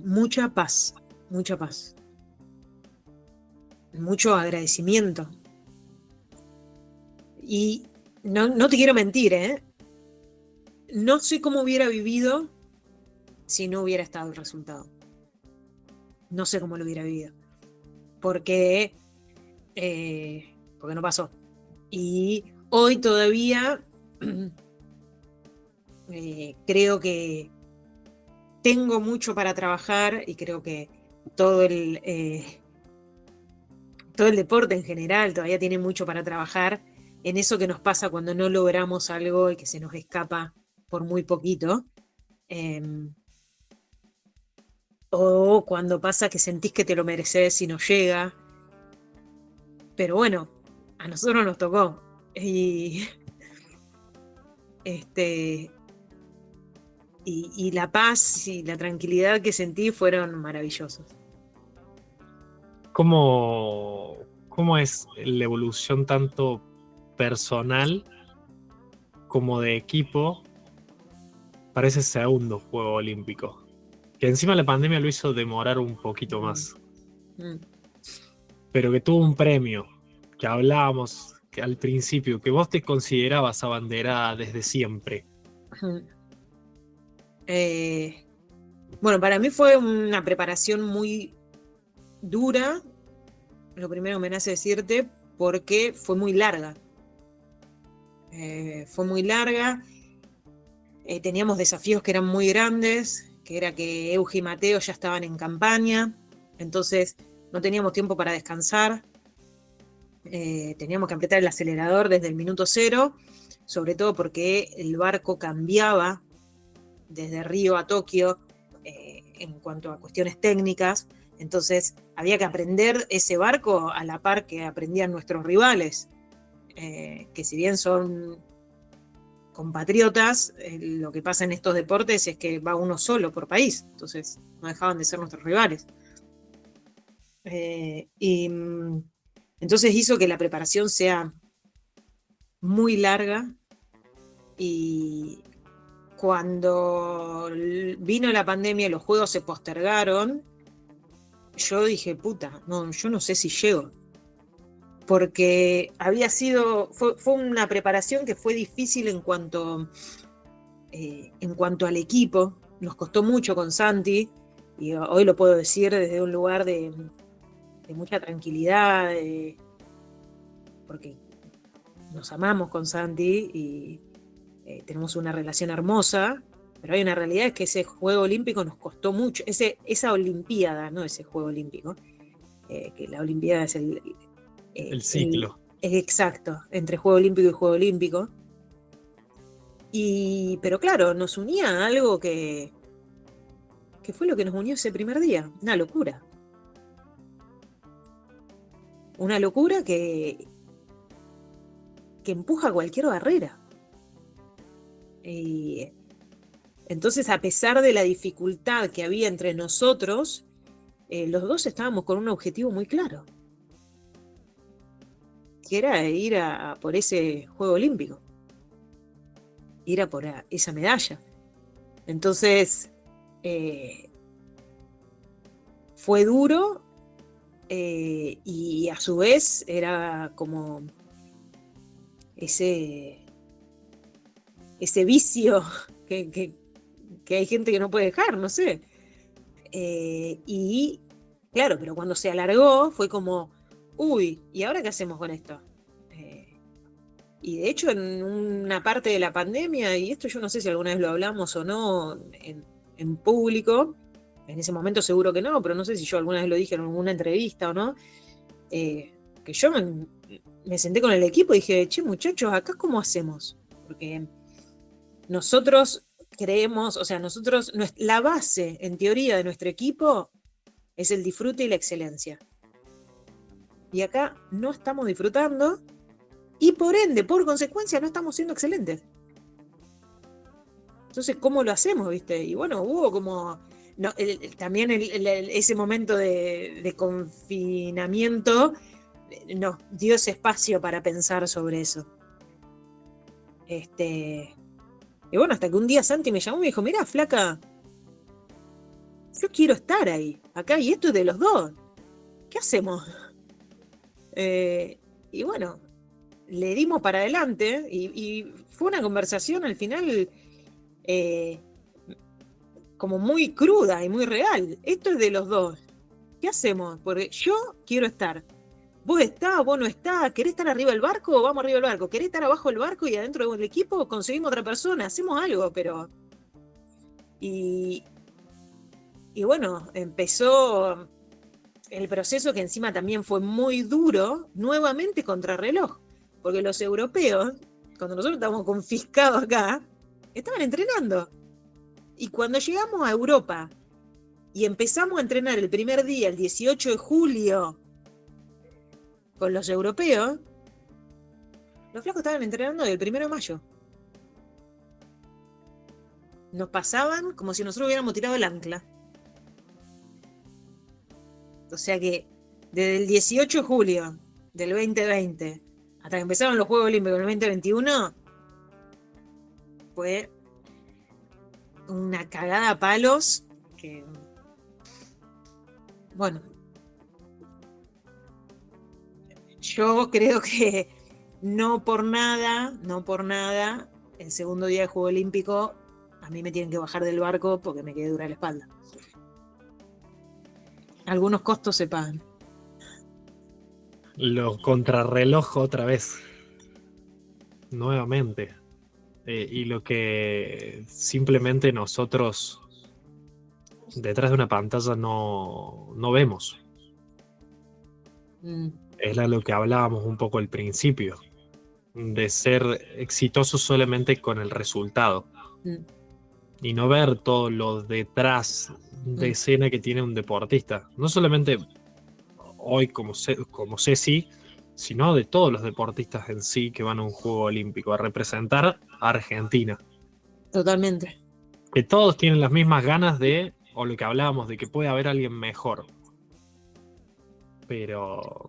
Speaker 2: Mucha paz, mucho agradecimiento. Y no te quiero mentir, no sé cómo hubiera vivido si no hubiera estado el resultado. No sé cómo lo hubiera vivido. porque, porque no pasó. Y hoy todavía creo que tengo mucho para trabajar y creo que todo todo el deporte en general todavía tiene mucho para trabajar en eso que nos pasa cuando no logramos algo y que se nos escapa por muy poquito. Eh, o cuando pasa que sentís que te lo mereces y no llega. Pero bueno, a nosotros nos tocó. Y, este, y la paz y la tranquilidad que sentí fueron maravillosos.
Speaker 1: ¿Cómo es la evolución tanto personal como de equipo para ese segundo Juego Olímpico? Que encima la pandemia lo hizo demorar un poquito más,
Speaker 2: Mm.
Speaker 1: pero que tuvo un premio, que hablábamos que al principio, que vos te considerabas abanderada desde siempre.
Speaker 2: Bueno, para mí fue una preparación muy dura, lo primero que me nace decirte, porque fue muy larga. Fue muy larga, teníamos desafíos que eran muy grandes, que era que Euge y Mateo ya estaban en campaña, entonces no teníamos tiempo para descansar, teníamos que apretar el acelerador desde el minuto cero, sobre todo porque el barco cambiaba desde Río a Tokio en cuanto a cuestiones técnicas, entonces había que aprender ese barco a la par que aprendían nuestros rivales, que si bien son compatriotas, lo que pasa en estos deportes es que va uno solo por país, entonces no dejaban de ser nuestros rivales. Y entonces hizo que la preparación sea muy larga y cuando vino la pandemia y los juegos se postergaron, yo dije, puta, no, yo no sé si llego. Porque fue una preparación que fue difícil en cuanto al equipo. Nos costó mucho con Santi, y hoy lo puedo decir desde un lugar de mucha tranquilidad, porque nos amamos con Santi y tenemos una relación hermosa, pero hay una realidad, es que ese Juego Olímpico nos costó mucho, esa Olimpiada, no ese Juego Olímpico, que la Olimpiada es
Speaker 1: El ciclo.
Speaker 2: Exacto, entre Juego Olímpico y Juego Olímpico. Pero claro, nos unía algo que fue lo que nos unió ese primer día, una locura. Una locura que empuja cualquier barrera. Y entonces, a pesar de la dificultad que había entre nosotros, los dos estábamos con un objetivo muy claro, que era ir a por ese Juego Olímpico, ir a por esa medalla. Entonces, fue duro y a su vez era como ese vicio que hay gente que no puede dejar, no sé. Y claro, pero cuando se alargó fue como, uy, ¿y ahora qué hacemos con esto? Y de hecho en una parte de la pandemia, y esto yo no sé si alguna vez lo hablamos o no en público, en ese momento seguro que no, pero no sé si yo alguna vez lo dije en alguna entrevista o no, que yo me senté con el equipo y dije, che muchachos, ¿acá cómo hacemos? Porque nosotros creemos, o sea, la base en teoría de nuestro equipo es el disfrute y la excelencia. Y acá no estamos disfrutando y por ende, por consecuencia, no estamos siendo excelentes. Entonces, ¿cómo lo hacemos, viste? Y bueno, hubo como también ese momento de confinamiento nos dio ese espacio para pensar sobre eso. Y bueno, hasta que un día Santi me llamó y me dijo, mirá, flaca, yo quiero estar ahí, acá, y esto es de los dos. ¿Qué hacemos? Y bueno, le dimos para adelante y fue una conversación al final como muy cruda y muy real. Esto es de los dos. ¿qué hacemos? Porque yo quiero estar. ¿Vos estás? ¿Vos no estás? ¿Querés estar arriba del barco? Vamos arriba del barco. ¿Querés estar abajo del barco y adentro del equipo? Conseguimos otra persona, hacemos algo, pero... Y, y bueno, empezó el proceso que encima también fue muy duro, nuevamente contrarreloj, porque los europeos, cuando nosotros estábamos confiscados acá, estaban entrenando. Y cuando llegamos a Europa y empezamos a entrenar el primer día, el 18 de julio, con los europeos, los flacos estaban entrenando del 1 de mayo. Nos pasaban como si nosotros hubiéramos tirado el ancla. O sea que desde el 18 de julio del 2020 hasta que empezaron los Juegos Olímpicos del 2021 fue una cagada a palos que, bueno, yo creo que no por nada, el segundo día de Juego Olímpico a mí me tienen que bajar del barco porque me quedé dura la espalda. Algunos costos se pagan.
Speaker 1: Los contrarreloj otra vez. Nuevamente. Y lo que simplemente nosotros detrás de una pantalla no vemos. Es lo que hablábamos un poco al principio, de ser exitoso solamente con el resultado y no ver todo lo detrás de escena que tiene un deportista. No solamente hoy como Ceci, sino de todos los deportistas en sí que van a un Juego Olímpico a representar a Argentina.
Speaker 2: Totalmente.
Speaker 1: Que todos tienen las mismas ganas de, o lo que hablábamos, de que puede haber alguien mejor. Pero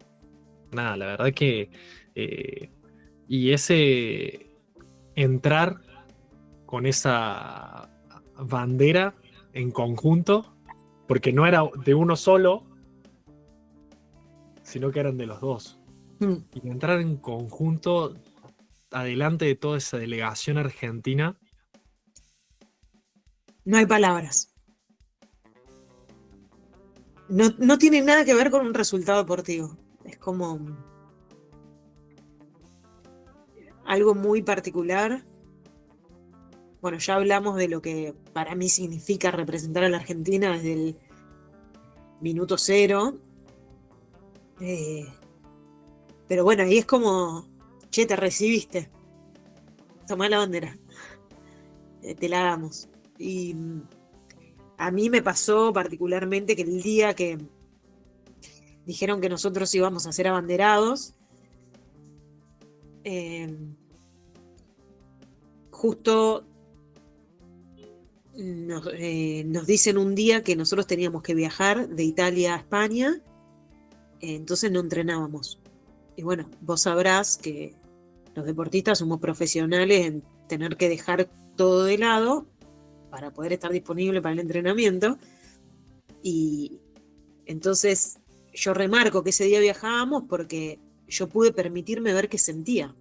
Speaker 1: nada, la verdad que y ese entrar con esa bandera en conjunto, porque no era de uno solo, sino que eran de los dos. Y entrar en conjunto adelante de toda esa delegación argentina.
Speaker 2: No hay palabras. No tiene nada que ver con un resultado deportivo. Es como algo muy particular. Bueno, ya hablamos de lo que para mí significa representar a la Argentina desde el minuto cero. Pero bueno, ahí es como, che, te recibiste. Tomá la bandera. Te la damos. Y a mí me pasó particularmente que el día que dijeron que nosotros íbamos a ser abanderados, justo nos dicen un día que nosotros teníamos que viajar de Italia a España, entonces no entrenábamos. Y bueno, vos sabrás que los deportistas somos profesionales en tener que dejar todo de lado para poder estar disponible para el entrenamiento. Y entonces yo remarco que ese día viajábamos porque yo pude permitirme ver qué sentía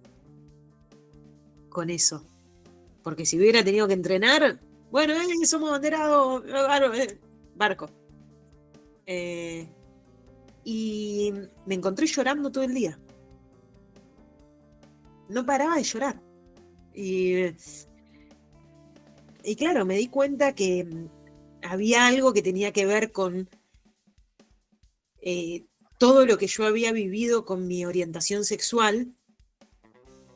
Speaker 2: con eso. Porque si hubiera tenido que entrenar, bueno, somos abanderados, barco. Y me encontré llorando todo el día. No paraba de llorar. Y claro, me di cuenta que había algo que tenía que ver con todo lo que yo había vivido con mi orientación sexual,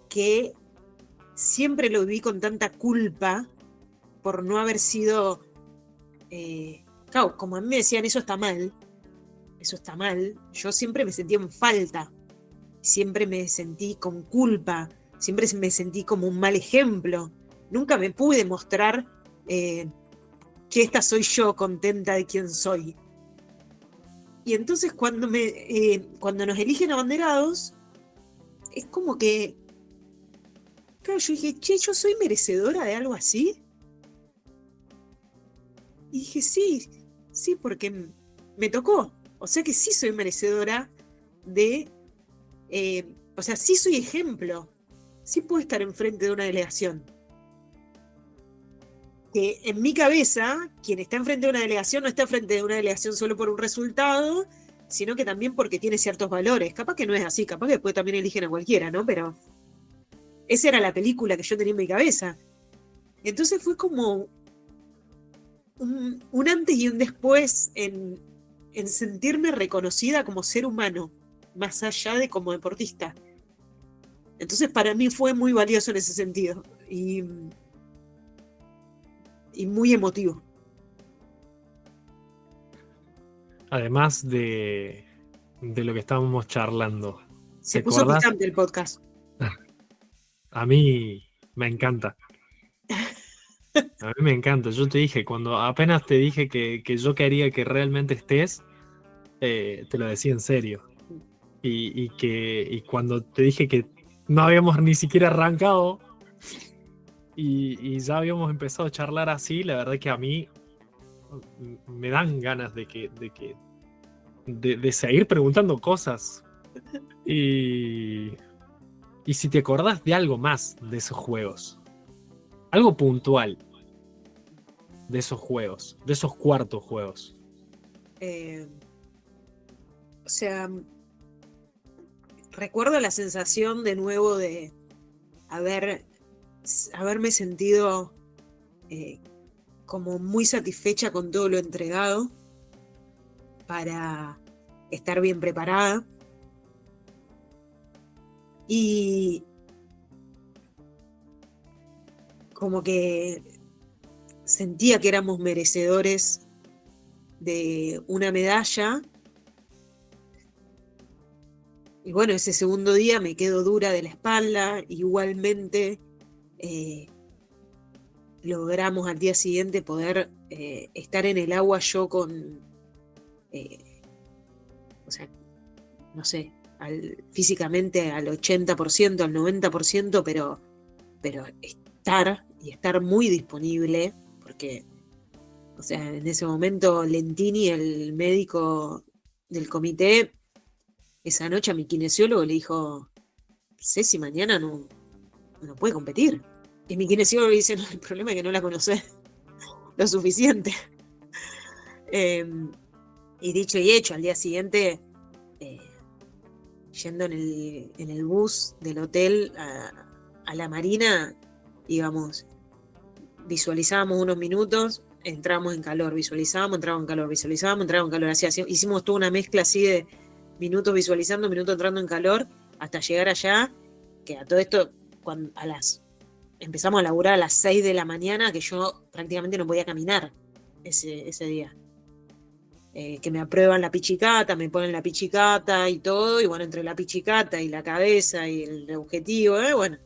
Speaker 2: que siempre lo viví con tanta culpa por no haber sido... claro, como a mí me decían, eso está mal, yo siempre me sentía en falta, siempre me sentí con culpa, siempre me sentí como un mal ejemplo. Nunca me pude mostrar que esta soy yo, contenta de quién soy. Y entonces cuando nos eligen abanderados, es como que, claro, yo dije, che, ¿yo soy merecedora de algo así? Y dije, sí, porque me tocó. O sea que sí soy merecedora de... o sea, sí soy ejemplo. Sí puedo estar enfrente de una delegación. que en mi cabeza, quien está enfrente de una delegación no está enfrente de una delegación solo por un resultado, sino que también porque tiene ciertos valores. Capaz que no es así, capaz que después también eligen a cualquiera, ¿no? Pero esa era la película que yo tenía en mi cabeza. Entonces fue como un antes y un después en sentirme reconocida como ser humano, más allá de como deportista. Entonces para mí fue muy valioso en ese sentido y muy emotivo.
Speaker 1: Además de lo que estábamos charlando, ¿te
Speaker 2: Se puso
Speaker 1: acordás?
Speaker 2: picante el podcast.
Speaker 1: A mí me encanta. A mí me encanta. Yo te dije, cuando apenas te dije que yo quería que realmente estés, te lo decía en serio. Y cuando te dije que no habíamos ni siquiera arrancado y ya habíamos empezado a charlar así, la verdad que a mí me dan ganas de seguir preguntando cosas. Y, y si te acordás de algo más de esos juegos, algo puntual de esos juegos, de esos cuartos juegos.
Speaker 2: O sea, recuerdo la sensación de nuevo de haberme sentido como muy satisfecha con todo lo entregado para estar bien preparada. Y como que sentía que éramos merecedores de una medalla. Y bueno, ese segundo día me quedo dura de la espalda. Igualmente logramos al día siguiente poder estar en el agua yo con, o sea, no sé, físicamente al 80%, al 90%, pero estar muy disponible, porque, o sea, en ese momento Lentini, el médico del comité, esa noche a mi kinesiólogo le dijo, Ceci mañana no puede competir. Y mi kinesiólogo le dice, no, el problema es que no la conoces lo suficiente. Y dicho y hecho, al día siguiente, yendo en el bus del hotel a la marina, íbamos, visualizábamos unos minutos, entramos en calor, visualizábamos, entrábamos en calor, visualizábamos, entrábamos en calor. Así, hicimos toda una mezcla así de minutos visualizando, minutos entrando en calor, hasta llegar allá, que a todo esto, empezamos a laburar a las 6 de la mañana, que yo prácticamente no podía caminar ese día. Que me aprueban la pichicata, me ponen la pichicata y todo, y bueno, entre la pichicata y la cabeza y el objetivo, bueno,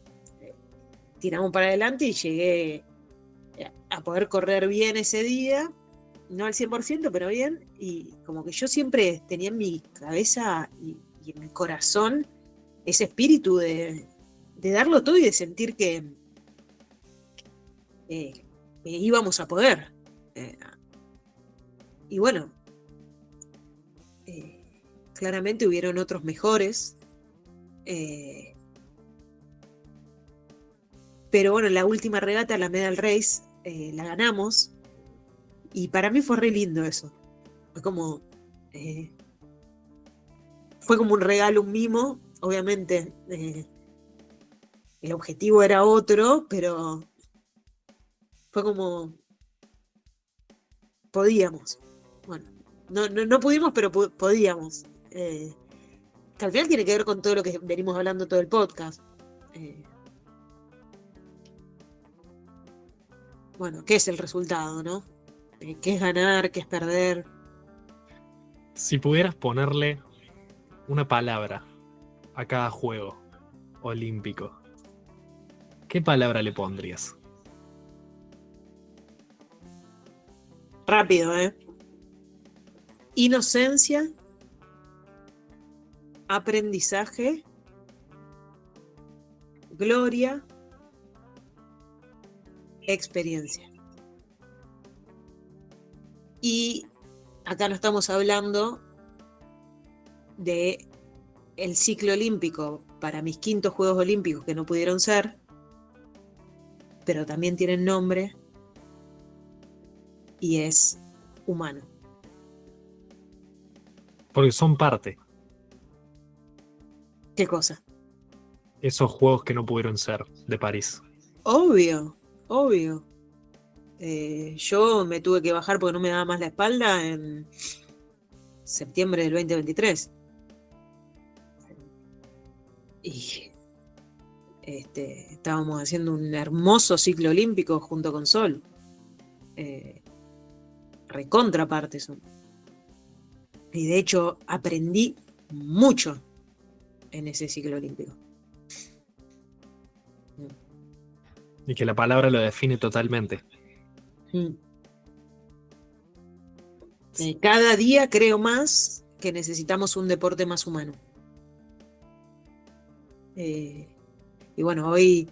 Speaker 2: tiramos para adelante y llegué a poder correr bien ese día, no al 100%, pero bien, y como que yo siempre tenía en mi cabeza y en mi corazón ese espíritu de darlo todo y de sentir que íbamos a poder. Y bueno, claramente hubieron otros mejores, pero bueno, la última regata, la Medal Race, la ganamos, y para mí fue re lindo eso. Fue como un regalo, un mimo. Obviamente el objetivo era otro, pero fue como podíamos. Bueno, no pudimos, pero podíamos. Que al final tiene que ver con todo lo que venimos hablando todo el podcast. Bueno, ¿qué es el resultado, no? ¿Qué es ganar? ¿Qué es perder?
Speaker 1: Si pudieras ponerle una palabra a cada juego olímpico, ¿qué palabra le pondrías?
Speaker 2: Rápido, inocencia, aprendizaje, gloria, experiencia. Y acá no estamos hablando de el ciclo olímpico para mis quintos Juegos Olímpicos que no pudieron ser, pero también tienen nombre, y es humano.
Speaker 1: Porque son parte.
Speaker 2: ¿Qué cosa?
Speaker 1: Esos juegos que no pudieron ser de París.
Speaker 2: Obvio, obvio. Yo me tuve que bajar porque no me daba más la espalda en septiembre del 2023. Y estábamos haciendo un hermoso ciclo olímpico junto con Sol. Recontra Parteson. Y de hecho aprendí mucho en ese ciclo olímpico.
Speaker 1: Y que la palabra lo define totalmente.
Speaker 2: Cada día creo más que necesitamos un deporte más humano. Y bueno, hoy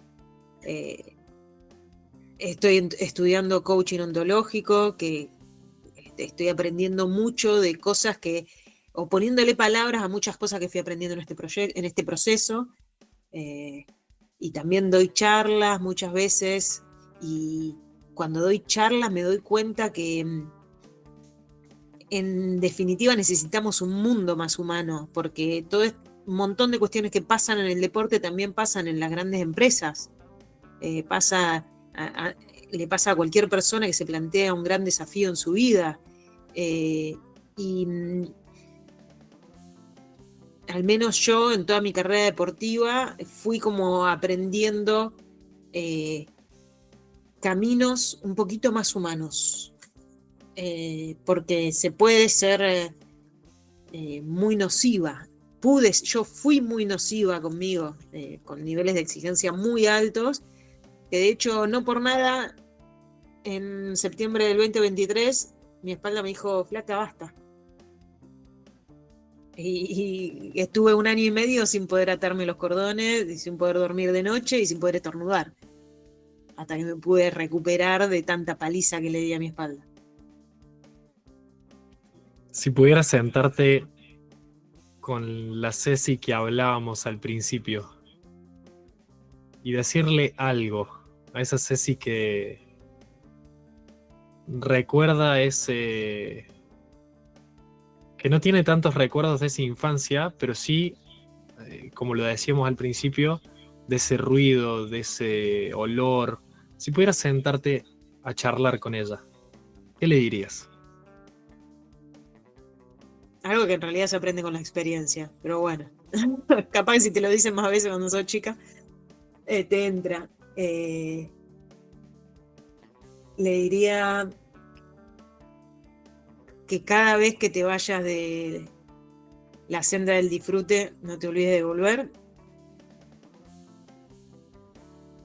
Speaker 2: estoy estudiando coaching ontológico, que estoy aprendiendo mucho de cosas o poniéndole palabras a muchas cosas que fui aprendiendo en este proceso. Y también doy charlas muchas veces, y cuando doy charlas me doy cuenta que en definitiva necesitamos un mundo más humano, porque todo un montón de cuestiones que pasan en el deporte también pasan en las grandes empresas. Le pasa a cualquier persona que se plantea un gran desafío en su vida. Y al menos yo en toda mi carrera deportiva fui como aprendiendo caminos un poquito más humanos, porque se puede ser muy nociva. Yo fui muy nociva conmigo, con niveles de exigencia muy altos, que de hecho no por nada en septiembre del 2023 mi espalda me dijo: flaca, basta. Y estuve 1 año y medio sin poder atarme los cordones, y sin poder dormir de noche y sin poder estornudar, hasta que me pude recuperar de tanta paliza que le di a mi espalda.
Speaker 1: Si pudieras sentarte con la Ceci que hablábamos al principio y decirle algo a esa Ceci que recuerda ese... que no tiene tantos recuerdos de esa infancia, pero sí, como lo decíamos al principio, de ese ruido, de ese olor. Si pudieras sentarte a charlar con ella, ¿qué le dirías?
Speaker 2: Algo que en realidad se aprende con la experiencia, pero bueno, capaz que si te lo dicen más veces cuando sos chica, te entra. Le diría que cada vez que te vayas de la senda del disfrute, no te olvides de volver.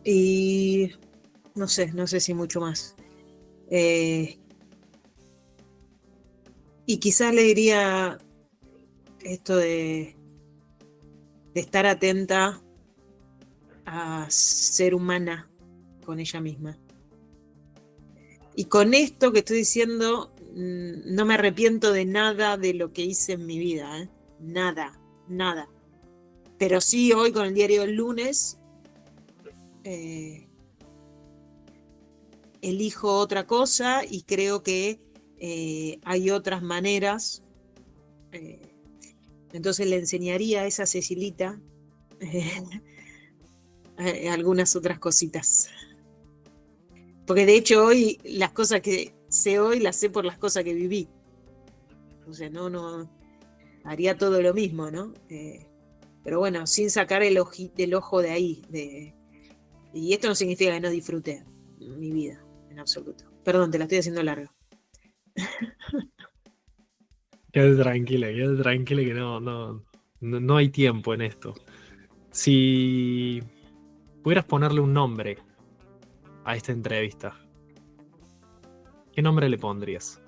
Speaker 2: Y no sé si mucho más. Y quizás le diría esto de estar atenta a ser humana con ella misma. Y con esto que estoy diciendo, no me arrepiento de nada de lo que hice en mi vida, ¿eh? Nada. Pero sí, hoy con el diario del lunes, elijo otra cosa y creo que hay otras maneras. Entonces le enseñaría a esa Cecilita algunas otras cositas. Porque de hecho hoy las cosas que sé hoy las sé por las cosas que viví. O sea, no haría todo lo mismo, ¿no? Pero bueno, sin sacar el ojo de ahí. Y esto no significa que no disfrute mi vida, en absoluto. Perdón, te la estoy haciendo larga.
Speaker 1: Quédate tranquila que no hay tiempo en esto. Si pudieras ponerle un nombre a esta entrevista, ¿qué nombre le pondrías?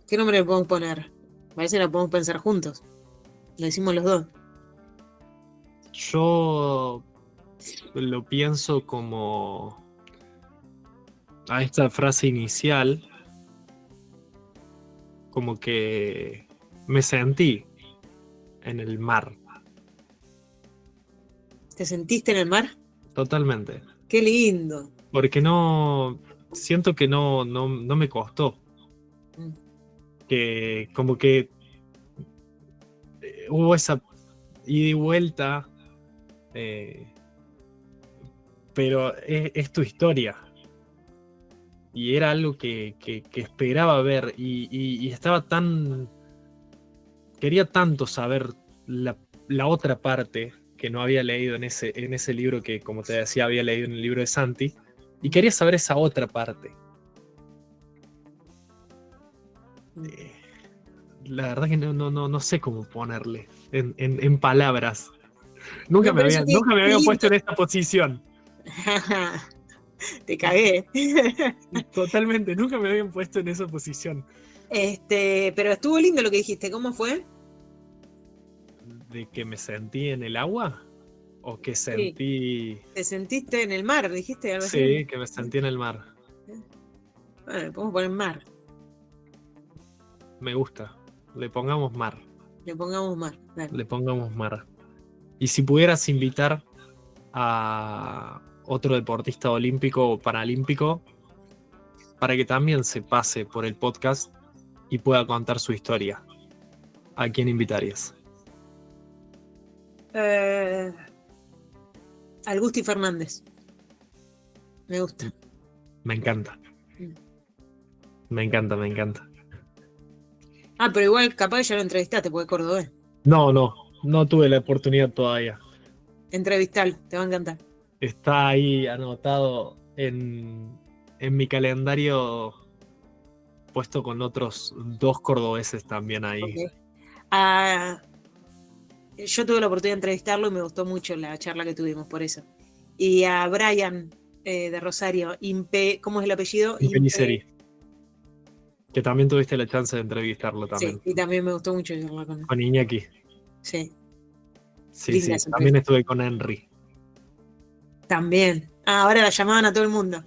Speaker 2: ¿Qué nombre le podemos poner? Parece que la podemos pensar juntos. Lo decimos los dos.
Speaker 1: Yo lo pienso como a esta frase inicial, como que me sentí en el mar.
Speaker 2: ¿Te sentiste en el mar?
Speaker 1: Totalmente.
Speaker 2: Qué lindo.
Speaker 1: Porque no siento que no me costó.
Speaker 2: Mm.
Speaker 1: Que como que hubo esa ida y vuelta, eh, pero es tu historia. Y era algo que esperaba ver y estaba tan... Quería tanto saber la otra parte que no había leído en ese libro que, como te decía, había leído en el libro de Santi. Y quería saber esa otra parte.
Speaker 2: Mm.
Speaker 1: Eh, la verdad que no sé cómo ponerle en palabras.
Speaker 2: No, pero eso
Speaker 1: Nunca me
Speaker 2: qué
Speaker 1: habían
Speaker 2: lindo.
Speaker 1: puesto en esta posición.
Speaker 2: Te cagué.
Speaker 1: Totalmente, nunca me habían puesto en esa posición.
Speaker 2: Pero estuvo lindo lo que dijiste. ¿Cómo fue?
Speaker 1: ¿De que me sentí en el agua? ¿O que
Speaker 2: Sí.
Speaker 1: sentí...
Speaker 2: ¿Te sentiste en el mar? ¿Dijiste algo así?
Speaker 1: Sí, que me sentí en el mar.
Speaker 2: Bueno, le podemos poner mar.
Speaker 1: Me gusta. Le pongamos mar.
Speaker 2: Le pongamos mar. Dale.
Speaker 1: Le pongamos mar. Y si pudieras invitar a otro deportista olímpico o paralímpico para que también se pase por el podcast y pueda contar su historia, ¿a quién invitarías?
Speaker 2: Eh, Al Gusti Fernández. Me gusta.
Speaker 1: Me encanta,
Speaker 2: Mm.
Speaker 1: me encanta, me encanta.
Speaker 2: Ah, pero igual capaz ya lo entrevistaste porque es cordobés.
Speaker 1: No tuve la oportunidad todavía.
Speaker 2: Entrevistalo, te va a encantar.
Speaker 1: Está ahí anotado en mi calendario, puesto con otros 2 cordobeses también ahí.
Speaker 2: Ok. Ah, yo tuve la oportunidad de entrevistarlo y me gustó mucho la charla que tuvimos por eso. Y a Brian de Rosario, ¿cómo es el apellido?
Speaker 1: Y Pelliceri, que también tuviste la chance de entrevistarlo
Speaker 2: Sí,
Speaker 1: también.
Speaker 2: y también me gustó mucho charlar con él.
Speaker 1: Con Iñaki.
Speaker 2: Sí,
Speaker 1: Sí,
Speaker 2: linda
Speaker 1: sí.
Speaker 2: esa
Speaker 1: También
Speaker 2: entrevista.
Speaker 1: estuve con Henry.
Speaker 2: También. Ah, ahora la llamaban a todo el mundo.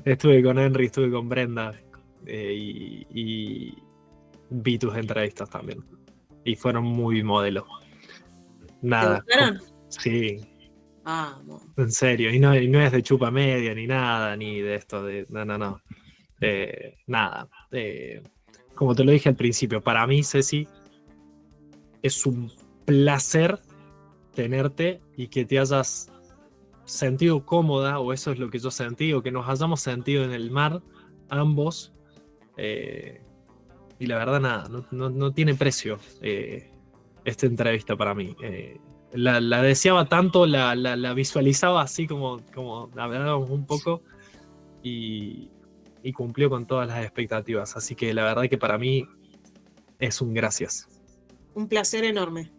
Speaker 1: Estuve con Henry, estuve con Brenda. Y vi tus entrevistas también. Y fueron muy modelos.
Speaker 2: ¿Te
Speaker 1: Nada.
Speaker 2: gustaron?
Speaker 1: Sí,
Speaker 2: Ah, no.
Speaker 1: en serio. Y no es de chupa media, ni nada, ni de esto. No. Nada. Como te lo dije al principio, para mí, Ceci, es un placer tenerte y que te hayas sentido cómoda, o eso es lo que yo sentí, o que nos hayamos sentido en el mar, ambos. Y la verdad, nada, no tiene precio esta entrevista para mí. La deseaba tanto, la visualizaba así como hablábamos un poco, y, y cumplió con todas las expectativas. Así que la verdad que para mí es un gracias.
Speaker 2: Un placer enorme.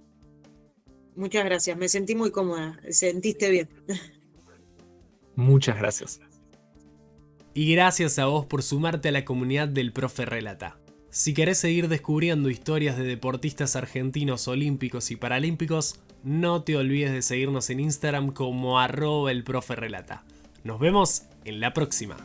Speaker 2: Muchas gracias. Me sentí muy cómoda. Sentiste bien.
Speaker 1: Muchas gracias.
Speaker 3: Y gracias a vos por sumarte a la comunidad del Profe Relata. Si querés seguir descubriendo historias de deportistas argentinos olímpicos y paralímpicos, no te olvides de seguirnos en Instagram como @elproferelata. Nos vemos en la próxima.